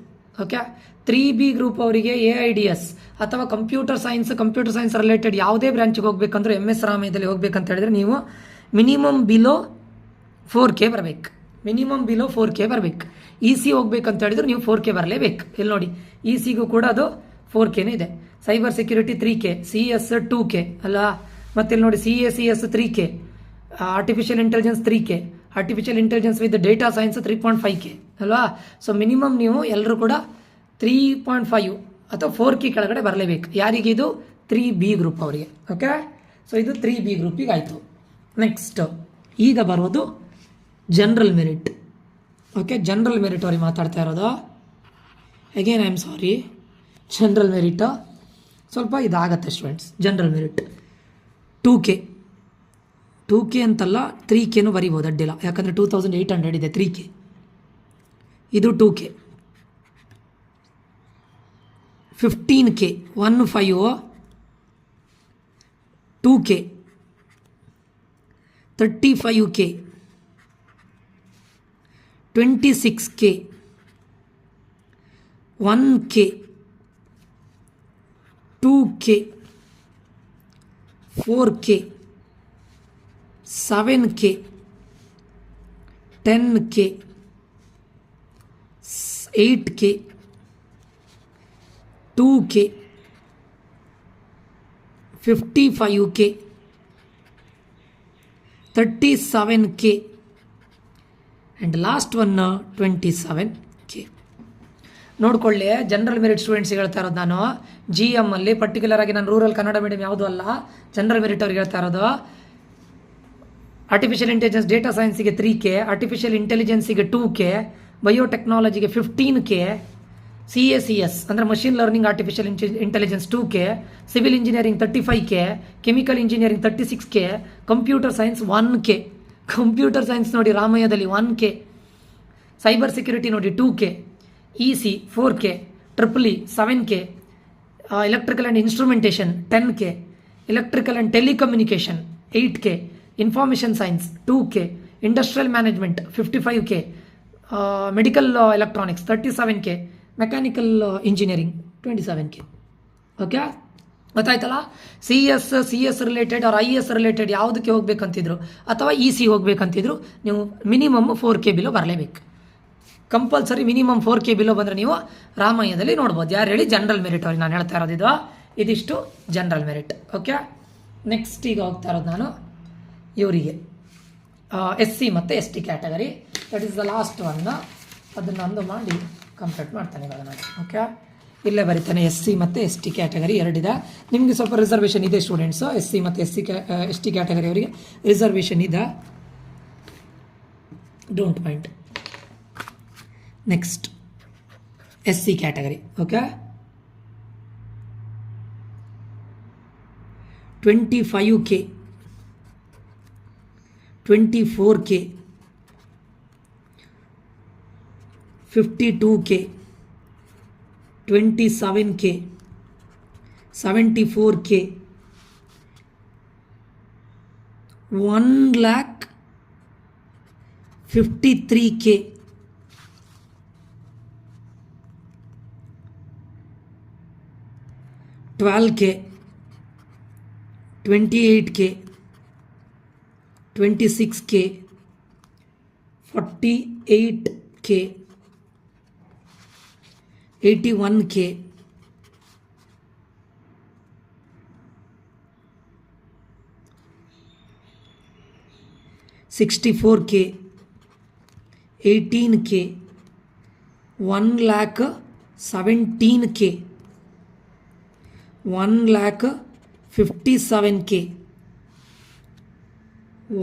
Okay, 3B group ಅವರಿಗೆ AIDS ಅಥವಾ ಕಂಪ್ಯೂಟರ್ ಸೈನ್ಸ್ ರಿಲೇಟೆಡ್ ಯಾವುದೇ ಬ್ರಾಂಚ್ಗೆ ಹೋಗ್ಬೇಕಂದ್ರೆ MS ರಾಮಯ್ಯದಲ್ಲಿ ಹೋಗ್ಬೇಕಂತ ಹೇಳಿದ್ರೆ ನೀವು ಮಿನಿಮಮ್ ಬಿಲೋ 4K ಬರಬೇಕು. ಮಿನಿಮಮ್ ಬಿಲೋ 4K ಬರಬೇಕು. EC ಹೋಗ್ಬೇಕಂತ ಹೇಳಿದ್ರೆ ನೀವು 4K ಬರಲೇಬೇಕು. ಇಲ್ಲಿ ನೋಡಿ, ECಗೂ ಕೂಡ ಅದು 4Kನೇ ಇದೆ. Cyber security 3K, CS 2K ಅಲ್ಲ. ಮತ್ತೆ ಇಲ್ಲಿ ನೋಡಿ, CS 3K, artificial intelligence 3K, artificial intelligence with data science 3.5K ಅಲ್ವಾ. ಸೊ ಮಿನಿಮಮ್ ನೀವು ಎಲ್ಲರೂ ಕೂಡ 3.5 ಅಥವಾ 4K ಕೆಳಗಡೆ ಬರಲೇಬೇಕು. ಯಾರಿಗೆ? ಇದು 3B ಗ್ರೂಪ್ ಅವರಿಗೆ. ಓಕೆ, ಸೊ ಇದು 3B ಗ್ರೂಪಿಗೆ ಆಯಿತು. ನೆಕ್ಸ್ಟ್ ಈಗ ಬರೋದು general merit. Okay, general merit ಅವ್ರಿಗೆ ಮಾತಾಡ್ತಾ ಇರೋದು. Again I am sorry, general merit ಸ್ವಲ್ಪ ಇದಾಗತ್ತೆ ಸ್ಟೂಡೆಂಟ್ಸ್. ಜನರಲ್ ಮೆರಿಟ್ 2K ಅಂತಲ್ಲ, 3Kನೂ ಬರಿಬೋದು, ಅಡ್ಡಿಲ್ಲ. ಯಾಕಂದರೆ 2800 ಇದೆ 3K. ಇದು 2K, 15K, 15, 2K, 35K, 26K, 1K, 2K, 4K, 7K, 10K, 8K, 2K, 55K, 37K, and last one 27K. ನೋಡ್ಕೊಳ್ಳಿ, ಜನರಲ್ ಮೆರಿಟ್ ಸ್ಟೂಡೆಂಟ್ಸ್ ಹೇಳ್ತಾ ಇರೋದು ನಾನು. GM ಅಲ್ಲಿ ಪರ್ಟಿಕ್ಯುಲರ್ ಆಗಿ ನಾನು ರೂರಲ್ ಕನ್ನಡ ಮೀಡಿಯಂ ಯಾವುದೂ ಅಲ್ಲ, ಜನರಲ್ ಮೆರಿಟ್ ಅವ್ರಿಗೆ ಹೇಳ್ತಾ ಇರೋದು. ಆರ್ಟಿಫಿಷಿಯಲ್ ಇಂಟೆಲಿಜೆನ್ಸ್ ಡೇಟಾ ಸೈನ್ಸಿಗೆ 3K, ಆರ್ಟಿಫಿಷಿಯಲ್ ಇಂಟೆಲಿಜೆನ್ಸಿಗೆ 2K, ಬಯೋಟೆಕ್ನಾಲಜಿಗೆ 15K, CACS ಅಂದರೆ machine learning artificial intelligence 2K, civil engineering 35K, chemical engineering 36K, computer science 1K. Computer science ನೋಡಿ ರಾಮಯ್ಯದಲ್ಲಿ 1K, ಸೈಬರ್ ಸೆಕ್ಯೂರಿಟಿ ನೋಡಿ 2K, EC 4K, EEE 7K, electrical and instrumentation 10K, electrical and telecommunication 8K, information science 2K, industrial management 55K, medical electronics 37K, mechanical engineering 27K. Okay, ಗೊತ್ತಾಯ್ತಲ್ಲ. CS ರಿಲೇಟೆಡ್ ಅವ್ರ IS ರಿಲೇಟೆಡ್ ಯಾವುದಕ್ಕೆ ಹೋಗ್ಬೇಕಂತಿದ್ರು ಅಥವಾ EC ಹೋಗ್ಬೇಕಂತಿದ್ರು ನೀವು ಮಿನಿಮಮ್ 4K ಬಿಲೋ ಬರಲೇಬೇಕು. ಕಂಪಲ್ಸರಿ ಮಿನಿಮಮ್ 4K ಬಿಲೋ ಬಂದರೆ ನೀವು ರಾಮಯ್ಯದಲ್ಲಿ ನೋಡ್ಬೋದು. ಯಾರು ಹೇಳಿ? ಜನರಲ್ ಮೆರಿಟ್ ಅವ್ರಿಗೆ ನಾನು ಹೇಳ್ತಾ ಇರೋದು. ಇದಿಷ್ಟು ಜನರಲ್ ಮೆರಿಟ್. ಓಕೆ, ನೆಕ್ಸ್ಟ್ ಈಗ ಹೋಗ್ತಾ ಇರೋದು ನಾನು ಇವರಿಗೆ SC ಮತ್ತು ST category. That is the last one. ಅದನ್ನೊಂದು ಮಾಡಿ ಕಂಪ್ಲೀಟ್ ಮಾಡ್ತಾನೆ ಇವಾಗ ನಾನು. ಓಕೆ, ಇಲ್ಲೇ ಬರೀತಾನೆ SC ಮತ್ತು ST ಕ್ಯಾಟಗರಿ ಎರಡಿದೆ. ನಿಮಗೆ ಸ್ವಲ್ಪ ರಿಸರ್ವೇಷನ್ ಇದೆ ಸ್ಟೂಡೆಂಟ್ಸು. SC ಮತ್ತು ST ಕ್ಯಾಟಗರಿ ಅವರಿಗೆ ರಿಸರ್ವೇಷನ್ ಇದೆ, don't mind. Next SC category. Okay, 25K, 24K, 52K, 27K, 74K, 1,53K, 12K, 28K, 26K, 48K, 81K, 64K, 18K, 1,17K, 1,18K, 57K,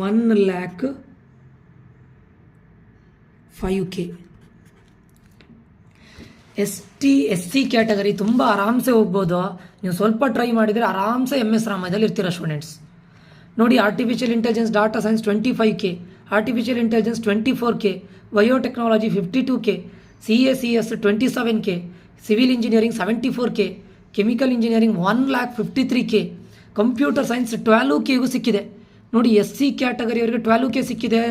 1,05K. SC category ತುಂಬ ಆರಾಮ್ಸೆ ಹೋಗ್ಬೋದು. ನೀವು ಸ್ವಲ್ಪ ಟ್ರೈ ಮಾಡಿದರೆ ಆರಾಮ್ಸೆ MS ರಾಮಯ್ಯದಲ್ಲಿ ಇರ್ತೀರ ಸ್ಟೂಡೆಂಟ್ಸ್. ನೋಡಿ, artificial intelligence data science 25K, artificial intelligence 24K, biotechnology 52K, CACS 27K, civil engineering 74K, chemical engineering 1,53K, computer science 12Kಗೂ ಸಿಕ್ಕಿದೆ. ನೋಡಿ, SC ಕ್ಯಾಟಗರಿಯವರಿಗೆ 12K ಸಿಕ್ಕಿದೆ.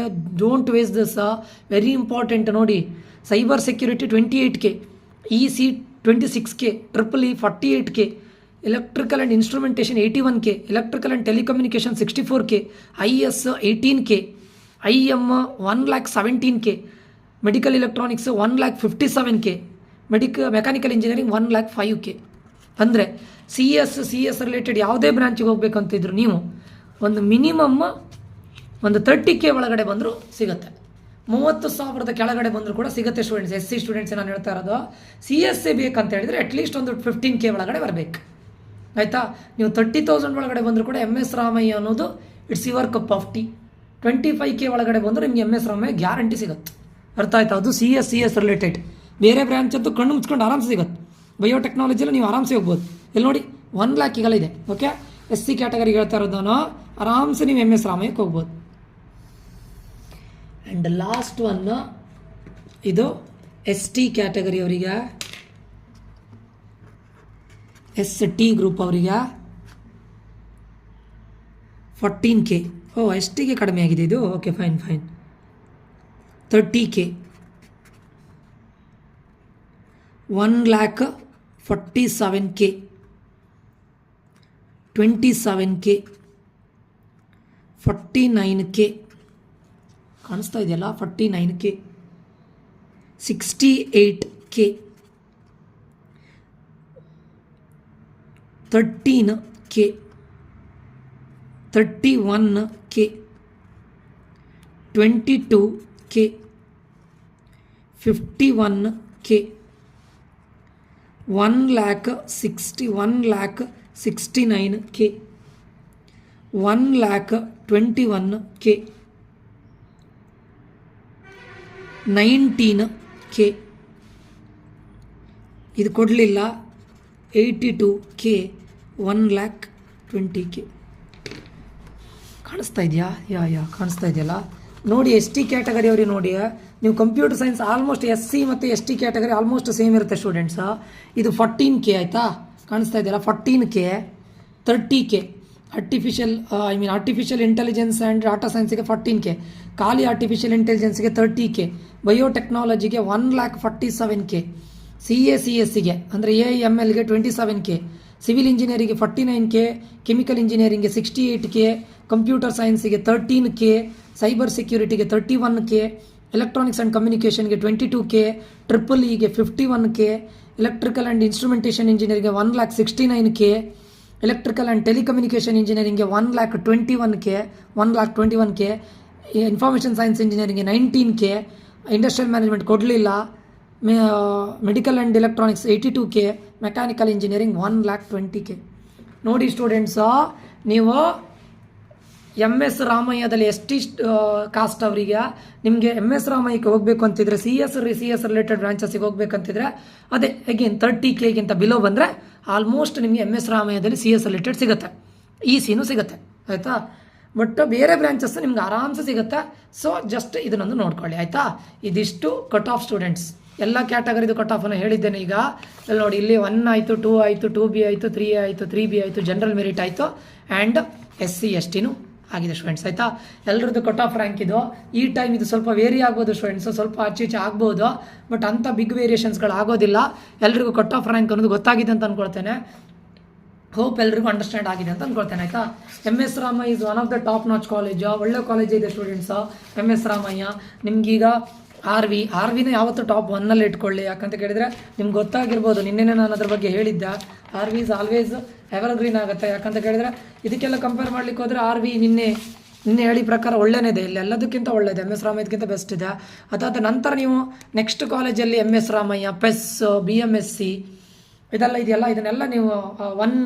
Don't waste this, very important. ನೋಡಿ, cyber security 28K, EC 26K, EEE 48K, electrical and instrumentation 81K, electrical and telecommunication 64K, IS 18K, IM 1,17K, medical electronics 1,57K, mechanical engineering 1,05K. ಅಂದರೆ CS ರಿಲೇಟೆಡ್ ಯಾವುದೇ ಬ್ರಾಂಚಿಗೆ ಹೋಗ್ಬೇಕಂತಿದ್ರು ನೀವು ಒಂದು ಮಿನಿಮಮ್ ಒಂದು 30K ಒಳಗಡೆ ಬಂದರೂ ಸಿಗುತ್ತೆ. 30,000 ಕೆಳಗಡೆ ಬಂದರೂ ಕೂಡ ಸಿಗುತ್ತೆ ಸ್ಟೂಡೆಂಟ್ಸ್. SC ಸ್ಟೂಡೆಂಟ್ಸ್ ನಾನು ಹೇಳ್ತಾ ಇರೋದು. CS ಬೇಕಂತ ಹೇಳಿದರೆ ಅಟ್ಲೀಸ್ಟ್ ಒಂದು 15K ಒಳಗಡೆ ಬರಬೇಕು, ಆಯಿತಾ. ನೀವು 30,000 ಒಳಗಡೆ ಬಂದರೂ ಕೂಡ MS ರಾಮಯ್ಯ ಅನ್ನೋದು it's your cup of tea. 25K ಒಳಗಡೆ ಬಂದರೂ ನಿಮಗೆ MS ರಾಮಯ್ಯ ಗ್ಯಾರಂಟಿ ಸಿಗುತ್ತೆ, ಅರ್ಥ ಆಯ್ತಾ. ಅದು CS ರಿಲೇಟೆಡ್. ಬೇರೆ ಬ್ರಾಂಚ್ ಅಂತೂ ಕಣ್ಣು ಮುಚ್ಕೊಂಡು ಆರಾಮ್ಸೆ ಸಿಗುತ್ತೆ. ಬಯೋಟೆಕ್ನಾಲಜಿಯಲ್ಲಿ ನೀವು ಆರಾಮ್ಸೆ ಹೋಗ್ಬೋದು. ಇಲ್ಲಿ ನೋಡಿ 1 ಲ್ಯಾಕಿಗಳಿದೆ. ಓಕೆ, SC ಕ್ಯಾಟಗರಿಗೆ ಹೇಳ್ತಾ ಇರೋದು ನಾನು. ಆರಾಮ್ಸೆ ನೀವು MS ರಾಮಯ್ಯಕ್ಕೆ ಹೋಗ್ಬೋದು. ಆ್ಯಂಡ್ ಲಾಸ್ಟ್ ಒನ್, ಇದು ST ಕ್ಯಾಟಗರಿ ಅವರಿಗೆ, ST ಗ್ರೂಪ್ ಅವರಿಗೆ 14K. STಗೆ ಕಡಿಮೆ ಆಗಿದೆ ಇದು. Okay, fine. 30K, 1,47K, 27K, 49K, ಕಾಣಿಸ್ತಾ ಇದೆಯಲ್ಲ 49K, 68K, 13K, 31K, 22K, 51K, 1,69K, 1,21K, 19K, ಇದು ಕೊಡಲಿಲ್ಲ 82K, 1,20K. ಕಾಣಿಸ್ತಾ ಇದೆಯಾ? ಕಾಣಿಸ್ತಾ ಇದೆಯಲ್ಲ. ನೋಡಿ, ST ಕ್ಯಾಟಗರಿ ಅವ್ರಿಗೆ ನೋಡಿ, ನೀವು ಕಂಪ್ಯೂಟರ್ ಸೈನ್ಸ್ ಆಲ್ಮೋಸ್ಟ್ SC ಮತ್ತು ST ಕ್ಯಾಟಗರಿ ಆಲ್ಮೋಸ್ಟ್ ಸೇಮ್ ಇರುತ್ತೆ ಸ್ಟೂಡೆಂಟ್ಸ್. ಇದು 14K ಆಯಿತಾ, ಕಾಣಿಸ್ತಾ ಇದೆಯಲ್ಲ 14K, 30K artificial intelligence and data ಸೈನ್ಸಿಗೆ 14K, ಖಾಲಿ ಆರ್ಟಿಫಿಷಿಯಲ್ ಇಂಟೆಲಿಜೆನ್ಸ್ಗೆ 30K, ಬಯೋಟೆಕ್ನಾಲಜಿಗೆ 1,47K, CACSಗೆ ಅಂದರೆ AIMLಗೆ 27K, ಸಿವಿಲ್ ಇಂಜಿನಿಯರಿಂಗ್ಗೆ 49K, ಕೆಮಿಕಲ್ ಇಂಜಿನಿಯರಿಂಗ್ಗೆ 68K, ಕಂಪ್ಯೂಟರ್ ಸೈನ್ಸಿಗೆ 13K, ಸೈಬರ್ ಸೆಕ್ಯೂರಿಟಿಗೆ 31K, ಎಲೆಕ್ಟ್ರಾನಿಕ್ಸ್ ಆ್ಯಂಡ್ ಕಮ್ಯುನಿಕೇಷನ್ಗೆ 22K, EEEಗೆ 51K, ಎಲೆಕ್ಟ್ರಿಕಲ್ ಆ್ಯಂಡ್ ಇನ್ಸ್ಟ್ರುಮೆಂಟೇಷನ್ ಇಂಜಿನಿಯರಿಂಗ್ಗೆ 1,69K, ಎಲೆಕ್ಟ್ರಿಕಲ್ ಆ್ಯಂಡ್ ಟೆಲಿಕಮ್ಯುನಿಕೇಷನ್ ಇಂಜಿನಿಯರಿಂಗ್ಗೆ 1,21K, ಇನ್ಫಾರ್ಮೇಷನ್ ಸೈನ್ಸ್ ಇಂಜಿನಿಯರಿಂಗ್ಗೆ 19K, ಇಂಡಸ್ಟ್ರಿಯಲ್ ಮ್ಯಾನೇಜ್ಮೆಂಟ್ ಕೊಡಲಿಲ್ಲ, medical and electronics 82K, mechanical engineering 1,20K. ನೋಡಿ ಸ್ಟೂಡೆಂಟ್ಸು, ನೀವು MS ರಾಮಯ್ಯದಲ್ಲಿ ST ಕಾಸ್ಟ್ ಅವರಿಗೆ ನಿಮಗೆ MS ರಾಮಯ್ಯಕ್ಕೆ ಹೋಗಬೇಕು ಅಂತಿದ್ರೆ, CS ರಿಲೇಟೆಡ್ ಬ್ರಾಂಚಸ್ಸಿಗೆ ಹೋಗ್ಬೇಕಂತಿದ್ರೆ ಅದೇ ಅಗೇನ್ 30Kಗಿಂತ ಬಿಲೋ ಬಂದರೆ ಆಲ್ಮೋಸ್ಟ್ ನಿಮಗೆ MS ರಾಮಯ್ಯದಲ್ಲಿ CS ರಿಲೇಟೆಡ್ ಸಿಗುತ್ತೆ, ECನೂ ಸಿಗುತ್ತೆ, ಆಯಿತಾ. ಬಟ್ ಬೇರೆ ಬ್ರಾಂಚಸ್ ನಿಮ್ಗೆ ಆರಾಮ್ಸೆ ಸಿಗುತ್ತೆ. ಸೊ ಜಸ್ಟ್ ಇದನ್ನೊಂದು ನೋಡ್ಕೊಳ್ಳಿ, ಆಯಿತಾ. ಇದಿಷ್ಟು ಕಟ್ ಆಫ್ ಸ್ಟೂಡೆಂಟ್ಸ್. ಎಲ್ಲ ಕ್ಯಾಟಗರಿದು ಕಟ್ ಆಫನ್ನು ಹೇಳಿದ್ದೇನೆ. ಈಗ ಇಲ್ಲಿ ನೋಡಿ, ಇಲ್ಲಿ 1 ಆಯಿತು, 2 ಆಯಿತು, 2B ಆಯಿತು, 3A ಆಯಿತು, 3B ಆಯಿತು, ಜನರಲ್ ಮೆರಿಟ್ ಆಯಿತು, ಆ್ಯಂಡ್ SC STನೂ ಆಗಿದೆ ಸ್ಟೂಡೆಂಟ್ಸ್, ಆಯಿತಾ. ಎಲ್ಲರದ್ದು ಕಟ್ ಆಫ್ ರ್ಯಾಂಕ್ ಇದು. ಈ ಟೈಮ್ ಇದು ಸ್ವಲ್ಪ ವೇರಿ ಆಗ್ಬೋದು ಸ್ಟೂಡೆಂಟ್ಸು, ಸ್ವಲ್ಪ ಆಚೆ ಆಗ್ಬೋದು, ಬಟ್ ಅಂಥ ಬಿಗ್ ವೇರಿಯೇಷನ್ಸ್ಗಳು ಆಗೋದಿಲ್ಲ. ಎಲ್ರಿಗೂ ಕಟ್ ಆಫ್ ರ್ಯಾಂಕ್ ಅನ್ನೋದು ಗೊತ್ತಾಗಿದೆ ಅಂತ ಅಂದ್ಕೊಳ್ತೇನೆ. ಹೋಪ್ ಎಲ್ರಿಗೂ ಅಂಡರ್ಸ್ಟ್ಯಾಂಡ್ ಆಗಿದೆ ಅಂತ ಅಂದ್ಕೊಳ್ತೇನೆ, ಆಯಿತಾ. MS Ramaiah is one of the top notch college, ಒಳ್ಳೆ ಕಾಲೇಜ್ ಇದೆ ಸ್ಟೂಡೆಂಟ್ಸು MS ರಾಮಯ್ಯ. ನಿಮ್ಗೀಗ ಆರ್ವಿನ ಯಾವತ್ತೂ ಟಾಪ್ 1ನಲ್ಲಿ ಇಟ್ಕೊಳ್ಳಿ. ಯಾಕಂತ ಕೇಳಿದರೆ ನಿಮ್ಗೆ ಗೊತ್ತಾಗಿರ್ಬೋದು, ನಿನ್ನೆ ನಾನು ಅದ್ರ ಬಗ್ಗೆ ಹೇಳಿದ್ದೆ. RV ಇಸ್ ಆಲ್ವೇಸ್ ಎವರ್ಗ್ರೀನ್ ಆಗುತ್ತೆ. ಯಾಕಂತ ಕೇಳಿದರೆ ಇದಕ್ಕೆಲ್ಲ ಕಂಪೇರ್ ಮಾಡ್ಲಿಕ್ಕೆ ಹೋದರೆ RV ನಿನ್ನೆ ಹೇಳಿ ಪ್ರಕಾರ ಒಳ್ಳೆಯೇ ಇದೆ, ಇಲ್ಲಿ ಎಲ್ಲದಕ್ಕಿಂತ ಒಳ್ಳೆಯದು, MS ರಾಮಯ್ಯಕ್ಕಿಂತ ಬೆಸ್ಟ್ ಇದೆ. ಅದಾದ ನಂತರ ನೀವು ನೆಕ್ಸ್ಟ್ ಕಾಲೇಜಲ್ಲಿ MS ರಾಮಯ್ಯ, PES, BMSC, ಇದೆಯಲ್ಲ ಇದನ್ನೆಲ್ಲ ನೀವು ಒನ್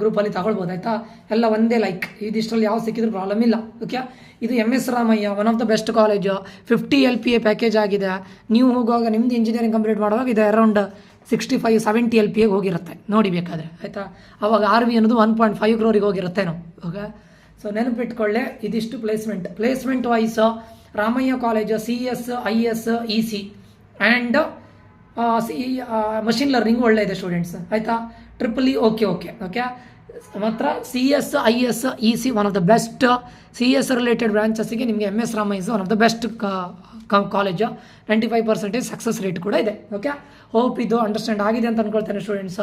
ಗ್ರೂಪಲ್ಲಿ ತಗೊಳ್ಬೋದು ಆಯಿತಾ. ಎಲ್ಲ ಒಂದೇ ಲೈಕ್ ಇದಿಷ್ಟರಲ್ಲಿ ಯಾವ ಸಿಕ್ಕಿದ್ರೂ ಪ್ರಾಬ್ಲಮ್ ಇಲ್ಲ. ಓಕೆ, ಇದು MS Ramaiah, one of the best college. 50 LPA package ಆಗಿದೆ. ನೀವು ಹೋಗುವಾಗ ನಿಮ್ಮದು ಇಂಜಿನಿಯರಿಂಗ್ ಕಂಪ್ಲೀಟ್ ಮಾಡುವಾಗ ಇದು ಅರೌಂಡ್ 65-70 LPA ಹೋಗಿರುತ್ತೆ ನೋಡಿ ಬೇಕಾದರೆ ಆಯಿತಾ. ಅವಾಗ RV ಅನ್ನೋದು 1.5 crore ಹೋಗಿರುತ್ತೇನೋ. ಓಕೆ, ಸೊ ನೆನಪಿಟ್ಕೊಳ್ಳೆ ಇದಿಷ್ಟು placement wise Ramaiah college CS IS EC and machine learning ಒಳ್ಳೆ ಇದೆ ಸ್ಟೂಡೆಂಟ್ಸ್ ಆಯಿತಾ. EEE ಓಕೆ ಮಾತ್ರ CS IS EC one of the best. CS related ಬ್ರಾಂಚಸ್ಸಿಗೆ ನಿಮಗೆ MS Ramaiah is one of the best college. 95% success rate ಕೂಡ ಇದೆ. ಓಕೆ, ಹೋಪ್ ಇದು ಅಂಡರ್ಸ್ಟ್ಯಾಂಡ್ ಆಗಿದೆ ಅಂತ ಅಂದ್ಕೊಳ್ತೇನೆ ಸ್ಟೂಡೆಂಟ್ಸ್.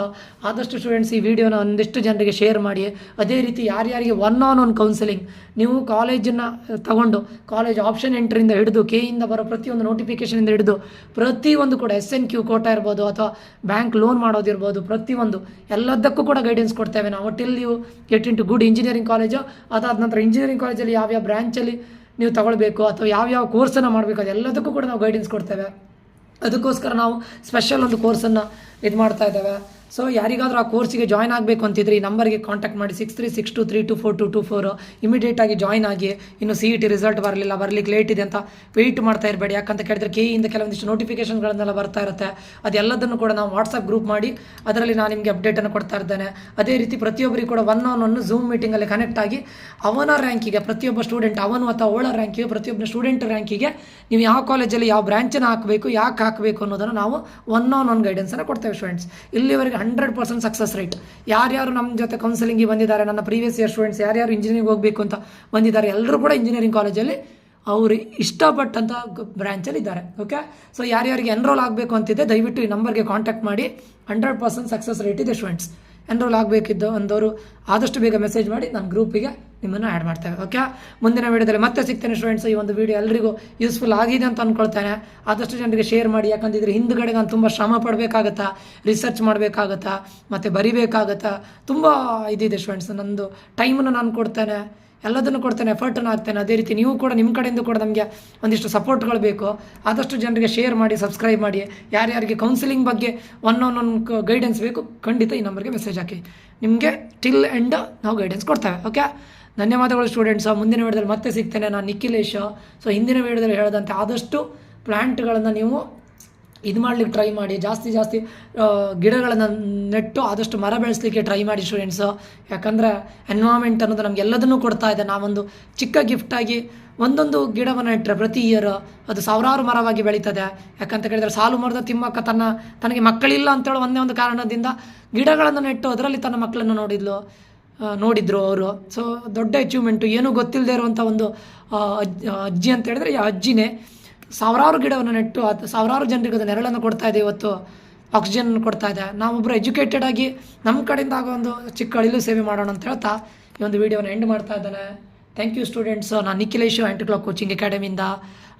ಆದಷ್ಟು ಸ್ಟೂಡೆಂಟ್ಸ್ ಈ ವಿಡಿಯೋನ ಒಂದಿಷ್ಟು ಜನರಿಗೆ ಶೇರ್ ಮಾಡಿ. ಅದೇ ರೀತಿ ಯಾರ್ಯಾರಿಗೆ ಒನ್ ಕೌನ್ಸಿಲಿಂಗ್ ನೀವು ಕಾಲೇಜನ್ನು ತಗೊಂಡು ಕಾಲೇಜ್ ಆಪ್ಷನ್ ಎಂಟ್ರಿಂದ ಹಿಡಿದು ಕೆಯಿಂದ ಬರೋ ಪ್ರತಿಯೊಂದು ನೋಟಿಫಿಕೇಷನಿಂದ ಹಿಡಿದು ಪ್ರತಿಯೊಂದು ಕೂಡ SNQ ಕೋಟಾ ಇರ್ಬೋದು ಅಥವಾ ಬ್ಯಾಂಕ್ ಲೋನ್ ಮಾಡೋದಿರ್ಬೋದು, ಪ್ರತಿಯೊಂದು ಎಲ್ಲದಕ್ಕೂ ಕೂಡ ಗೈಡೆನ್ಸ್ ಕೊಡ್ತೇವೆ ನಾವು. Till you get in to good engineering college. ಅದಾದ ನಂತರ ಇಂಜಿನಿಯರಿಂಗ್ ಕಾಲೇಜಲ್ಲಿ ಯಾವ್ಯಾವ ಬ್ರಾಂಚಲ್ಲಿ ನೀವು ತಗೊಳ್ಬೇಕು ಅಥವಾ ಯಾವ್ಯಾವ ಕೋರ್ಸನ್ನು ಮಾಡಬೇಕು ಅದೆಲ್ಲದಕ್ಕೂ ಕೂಡ ನಾವು ಗೈಡೆನ್ಸ್ ಕೊಡ್ತೇವೆ. ಅದಕ್ಕೋಸ್ಕರ ನಾವು ಸ್ಪೆಷಲ್ ಒಂದು ಕೋರ್ಸನ್ನು ಇದು ಮಾಡ್ತಾ ಇದ್ದೇವೆ. ಸೊ ಯಾರಿಗಾದರೂ ಆ ಕೋರ್ಸಿಗೆ ಜಾಯ್ನ್ ಆಗಬೇಕು ಅಂತಿದ್ರೆ ಈ ನಂಬರ್ಗೆ ಕಾಂಟ್ಯಾಕ್ಟ್ ಮಾಡಿ 6362324224 ಇಮಿಡಿಯೇಟಾಗಿ ಜಾಯ್ನ್ ಆಗಿ. ಇನ್ನು CET ರಿಸಲ್ಟ್ ಬರಲಿಕ್ಕೆ ಲೇಟ್ ಇದೆ ಅಂತ ವೆಯ್ಟ್ ಮಾಡ್ತಾ ಇರಬೇಡಿ. ಯಾಕಂತ ಕೇಳಿದ್ರೆ KEಯಿಂದ ಕೆಲವೊಂದಿಷ್ಟು ನೋಟಿಫಿಕೇಷನ್ಗಳನ್ನೆಲ್ಲ ಬರ್ತಾ ಇರುತ್ತೆ. ಅದೆಲ್ಲದನ್ನು ಕೂಡ ನಾವು ವಾಟ್ಸಪ್ ಗ್ರೂಪ್ ಮಾಡಿ ಅದರಲ್ಲಿ ನಾನು ನಿಮಗೆ ಅಪ್ಡೇಟನ್ನು ಕೊಡ್ತಾ ಇದ್ದೇನೆ. ಅದೇ ರೀತಿ ಪ್ರತಿಯೊಬ್ಬರಿಗೆ ಕೂಡ ಒನ್ ಝೂಮ್ ಮೀಟಿಂಗಲ್ಲಿ ಕನೆಕ್ಟ್ ಆಗಿ ಅವನ ರ್ಯಾಂಕಿಗೆ ಪ್ರತಿಯೊಬ್ಬ ಸ್ಟೂಡೆಂಟ್ ಅವನು ಅಥವಾ ಅವಳ ರ್ಯಾಂಕಿಗೆ ಪ್ರತಿಯೊಬ್ಬ ಸ್ಟೂಡೆಂಟ್ ರ್ಯಾಂಕಿಗೆ ನೀವು ಯಾವ ಕಾಲೇಜಲ್ಲಿ ಯಾವ ಬ್ರಾಂಚನ್ನು ಹಾಕಬೇಕು ಯಾಕೆ ಹಾಕಬೇಕು ಅನ್ನೋದನ್ನು ನಾವು ಒನ್ ಗೈಡೆನ್ಸನ್ನು ಕೊಡ್ತೇವೆ ಸ್ಟೂಡೆಂಟ್ಸ್. ಇಲ್ಲಿವರೆಗೆ 100% ಸಕ್ಸಸ್ ರೇಟ್. ಯಾರ್ಯಾರು ನಮ್ಮ ಜೊತೆ ಕೌನ್ಸಿಲಿಂಗಿಗೆ ಬಂದಿದ್ದಾರೆ, ನನ್ನ ಪ್ರೀವಿಯಸ್ ಇಯರ್ ಸ್ಟೂಡೆಂಟ್ಸ್ ಯಾರ್ಯಾರು ಇಂಜಿನಿಯರಿಂಗ್ ಹೋಗಬೇಕು ಅಂತ ಬಂದಿದ್ದಾರೆ, ಎಲ್ಲರೂ ಕೂಡ ಇಂಜಿನಿಯರಿಂಗ್ ಕಾಲೇಜಲ್ಲಿ ಅವರು ಇಷ್ಟಪಟ್ಟಂಥ ಬ್ರ್ಯಾಂಚಲ್ಲಿ ಇದ್ದಾರೆ. ಓಕೆ, ಸೊ ಯಾರ್ಯಾರಿಗೆ ಎನ್ರೋಲ್ ಆಗಬೇಕು ಅಂತಿದೆ ದಯವಿಟ್ಟು ಈ ನಂಬರ್ಗೆ ಕಾಂಟ್ಯಾಕ್ಟ್ ಮಾಡಿ. 100% ಸಕ್ಸಸ್ ರೇಟ್ ಇದೆ ಸ್ಟೂಡೆಂಟ್ಸ್. ಎನ್ರೋಲ್ ಆಗಬೇಕಿದ್ದು ಅಂದವರು ಆದಷ್ಟು ಬೇಗ ಮೆಸೇಜ್ ಮಾಡಿ ನನ್ನ ಗ್ರೂಪಿಗೆ ನಿಮ್ಮನ್ನು ಆ್ಯಡ್ ಮಾಡ್ತೇವೆ. ಓಕೆ, ಮುಂದಿನ ವೀಡಿಯೋದಲ್ಲಿ ಮತ್ತೆ ಸಿಗ್ತೇನೆ ಸ್ಟೂಡೆಂಟ್ಸ್. ಈ ಒಂದು ವೀಡಿಯೋ ಎಲ್ಲರಿಗೂ ಯೂಸ್ಫುಲ್ ಆಗಿದೆ ಅಂತ ಅಂದ್ಕೊಳ್ತೇನೆ. ಆದಷ್ಟು ಜನರಿಗೆ ಶೇರ್ ಮಾಡಿ. ಯಾಕಂತಿದ್ರೆ ಹಿಂದುಗಡೆ ನಾನು ತುಂಬ ಶ್ರಮ ಪಡಬೇಕಾಗತ್ತಾ, ರಿಸರ್ಚ್ ಮಾಡಬೇಕಾಗತ್ತಾ, ಮತ್ತು ಬರಿಬೇಕಾಗತ್ತಾ, ತುಂಬ ಇದಿದೆ ಸ್ಟೂಡೆಂಟ್ಸ್. ನಂದು ಟೈಮನ್ನು ನಾನು ಕೊಡ್ತೇನೆ, ಎಲ್ಲದನ್ನು ಕೊಡ್ತೇನೆ, ಎಫರ್ಟನ್ನು ಹಾಕ್ತೇನೆ. ಅದೇ ರೀತಿ ನೀವು ಕೂಡ ನಿಮ್ಮ ಕಡೆಯಿಂದ ಕೂಡ ನಮಗೆ ಒಂದಿಷ್ಟು ಸಪೋರ್ಟ್ಗಳು ಬೇಕು. ಆದಷ್ಟು ಜನರಿಗೆ ಶೇರ್ ಮಾಡಿ, ಸಬ್ಸ್ಕ್ರೈಬ್ ಮಾಡಿ. ಯಾರ್ಯಾರಿಗೆ ಕೌನ್ಸಿಲಿಂಗ್ ಬಗ್ಗೆ ಒನ್ ಗೈಡೆನ್ಸ್ ಬೇಕು ಖಂಡಿತ ಈ ನಂಬರ್ಗೆ ಮೆಸೇಜ್ ಹಾಕಿ. ನಿಮಗೆ ಟಿಲ್ ಎಂಡ್ ನಾವು ಗೈಡೆನ್ಸ್ ಕೊಡ್ತೇವೆ. ಓಕೆ, ಧನ್ಯವಾದಗಳು ಸ್ಟೂಡೆಂಟ್ಸ್. ಮುಂದಿನ ವಿಡಿಯೋದಲ್ಲಿ ಮತ್ತೆ ಸಿಗ್ತೇನೆ. ನಾನು ನಿಖಿಲೇಶ್. ಸೊ ಹಿಂದಿನ ವಿಡಿಯೋದಲ್ಲಿ ಹೇಳಿದಂತೆ ಆದಷ್ಟು ಪ್ಲ್ಯಾಂಟ್ಗಳನ್ನು ನೀವು ಇದು ಮಾಡಲಿಕ್ಕೆ ಟ್ರೈ ಮಾಡಿ. ಜಾಸ್ತಿ ಗಿಡಗಳನ್ನು ನೆಟ್ಟು ಆದಷ್ಟು ಮರ ಬೆಳೆಸಲಿಕ್ಕೆ ಟ್ರೈ ಮಾಡಿ ಸ್ಟೂಡೆಂಟ್ಸು. ಯಾಕಂದರೆ ಎನ್ವೈರ್ಮೆಂಟ್ ಅನ್ನೋದು ನಮಗೆಲ್ಲದನ್ನೂ ಕೊಡ್ತಾ ಇದೆ. ನಾವೊಂದು ಚಿಕ್ಕ ಗಿಫ್ಟಾಗಿ ಒಂದೊಂದು ಗಿಡವನ್ನು ಇಟ್ಟರೆ ಪ್ರತಿ ಇಯರ್ ಅದು ಸಾವಿರಾರು ಮರವಾಗಿ ಬೆಳೀತದೆ. ಯಾಕಂತ ಕೇಳಿದರೆ ಸಾಲು ಮರದ ತಿಮ್ಮಕ್ಕ ತನಗೆ ಮಕ್ಕಳಿಲ್ಲ ಅಂತೇಳಿ ಒಂದೇ ಒಂದು ಕಾರಣದಿಂದ ಗಿಡಗಳನ್ನು ನೆಟ್ಟು ಅದರಲ್ಲಿ ತನ್ನ ಮಕ್ಕಳನ್ನು ನೋಡಿದ್ರು ಅವರು. ಸೊ ದೊಡ್ಡ ಅಚೀವ್ಮೆಂಟು. ಏನೂ ಗೊತ್ತಿಲ್ಲದೆ ಇರುವಂಥ ಒಂದು ಅಜ್ಜಿ ಅಂತ ಹೇಳಿದ್ರೆ ಈ ಅಜ್ಜಿನೇ ಸಾವಿರಾರು ಗಿಡವನ್ನು ನೆಟ್ಟು ಸಾವಿರಾರು ಜನರಿಗೆ ಅದು ನೆರಳನ್ನು ಕೊಡ್ತಾ ಇದೆ, ಇವತ್ತು ಆಕ್ಸಿಜನ್ ಕೊಡ್ತಾ ಇದೆ. ನಾವೊಬ್ಬರು ಎಜುಕೇಟೆಡ್ ಆಗಿ ನಮ್ಮ ಕಡೆಯಿಂದ ಆಗೋ ಒಂದು ಚಿಕ್ಕ ಅಳಿಲು ಸೇವೆ ಮಾಡೋಣ ಅಂತ ಹೇಳ್ತಾ ಈ ಒಂದು ವಿಡಿಯೋನ ಎಂಡ್ ಮಾಡ್ತಾ ಇದ್ದಾನೆ. Thank you students. ನಾನು ನಿಖಿಲೇಶ್ 8 o'clock ಕೋಚಿಂಗ್ ಅಕಾಡೆಮಿಯಿಂದ.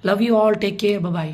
Love you all, take care, bye.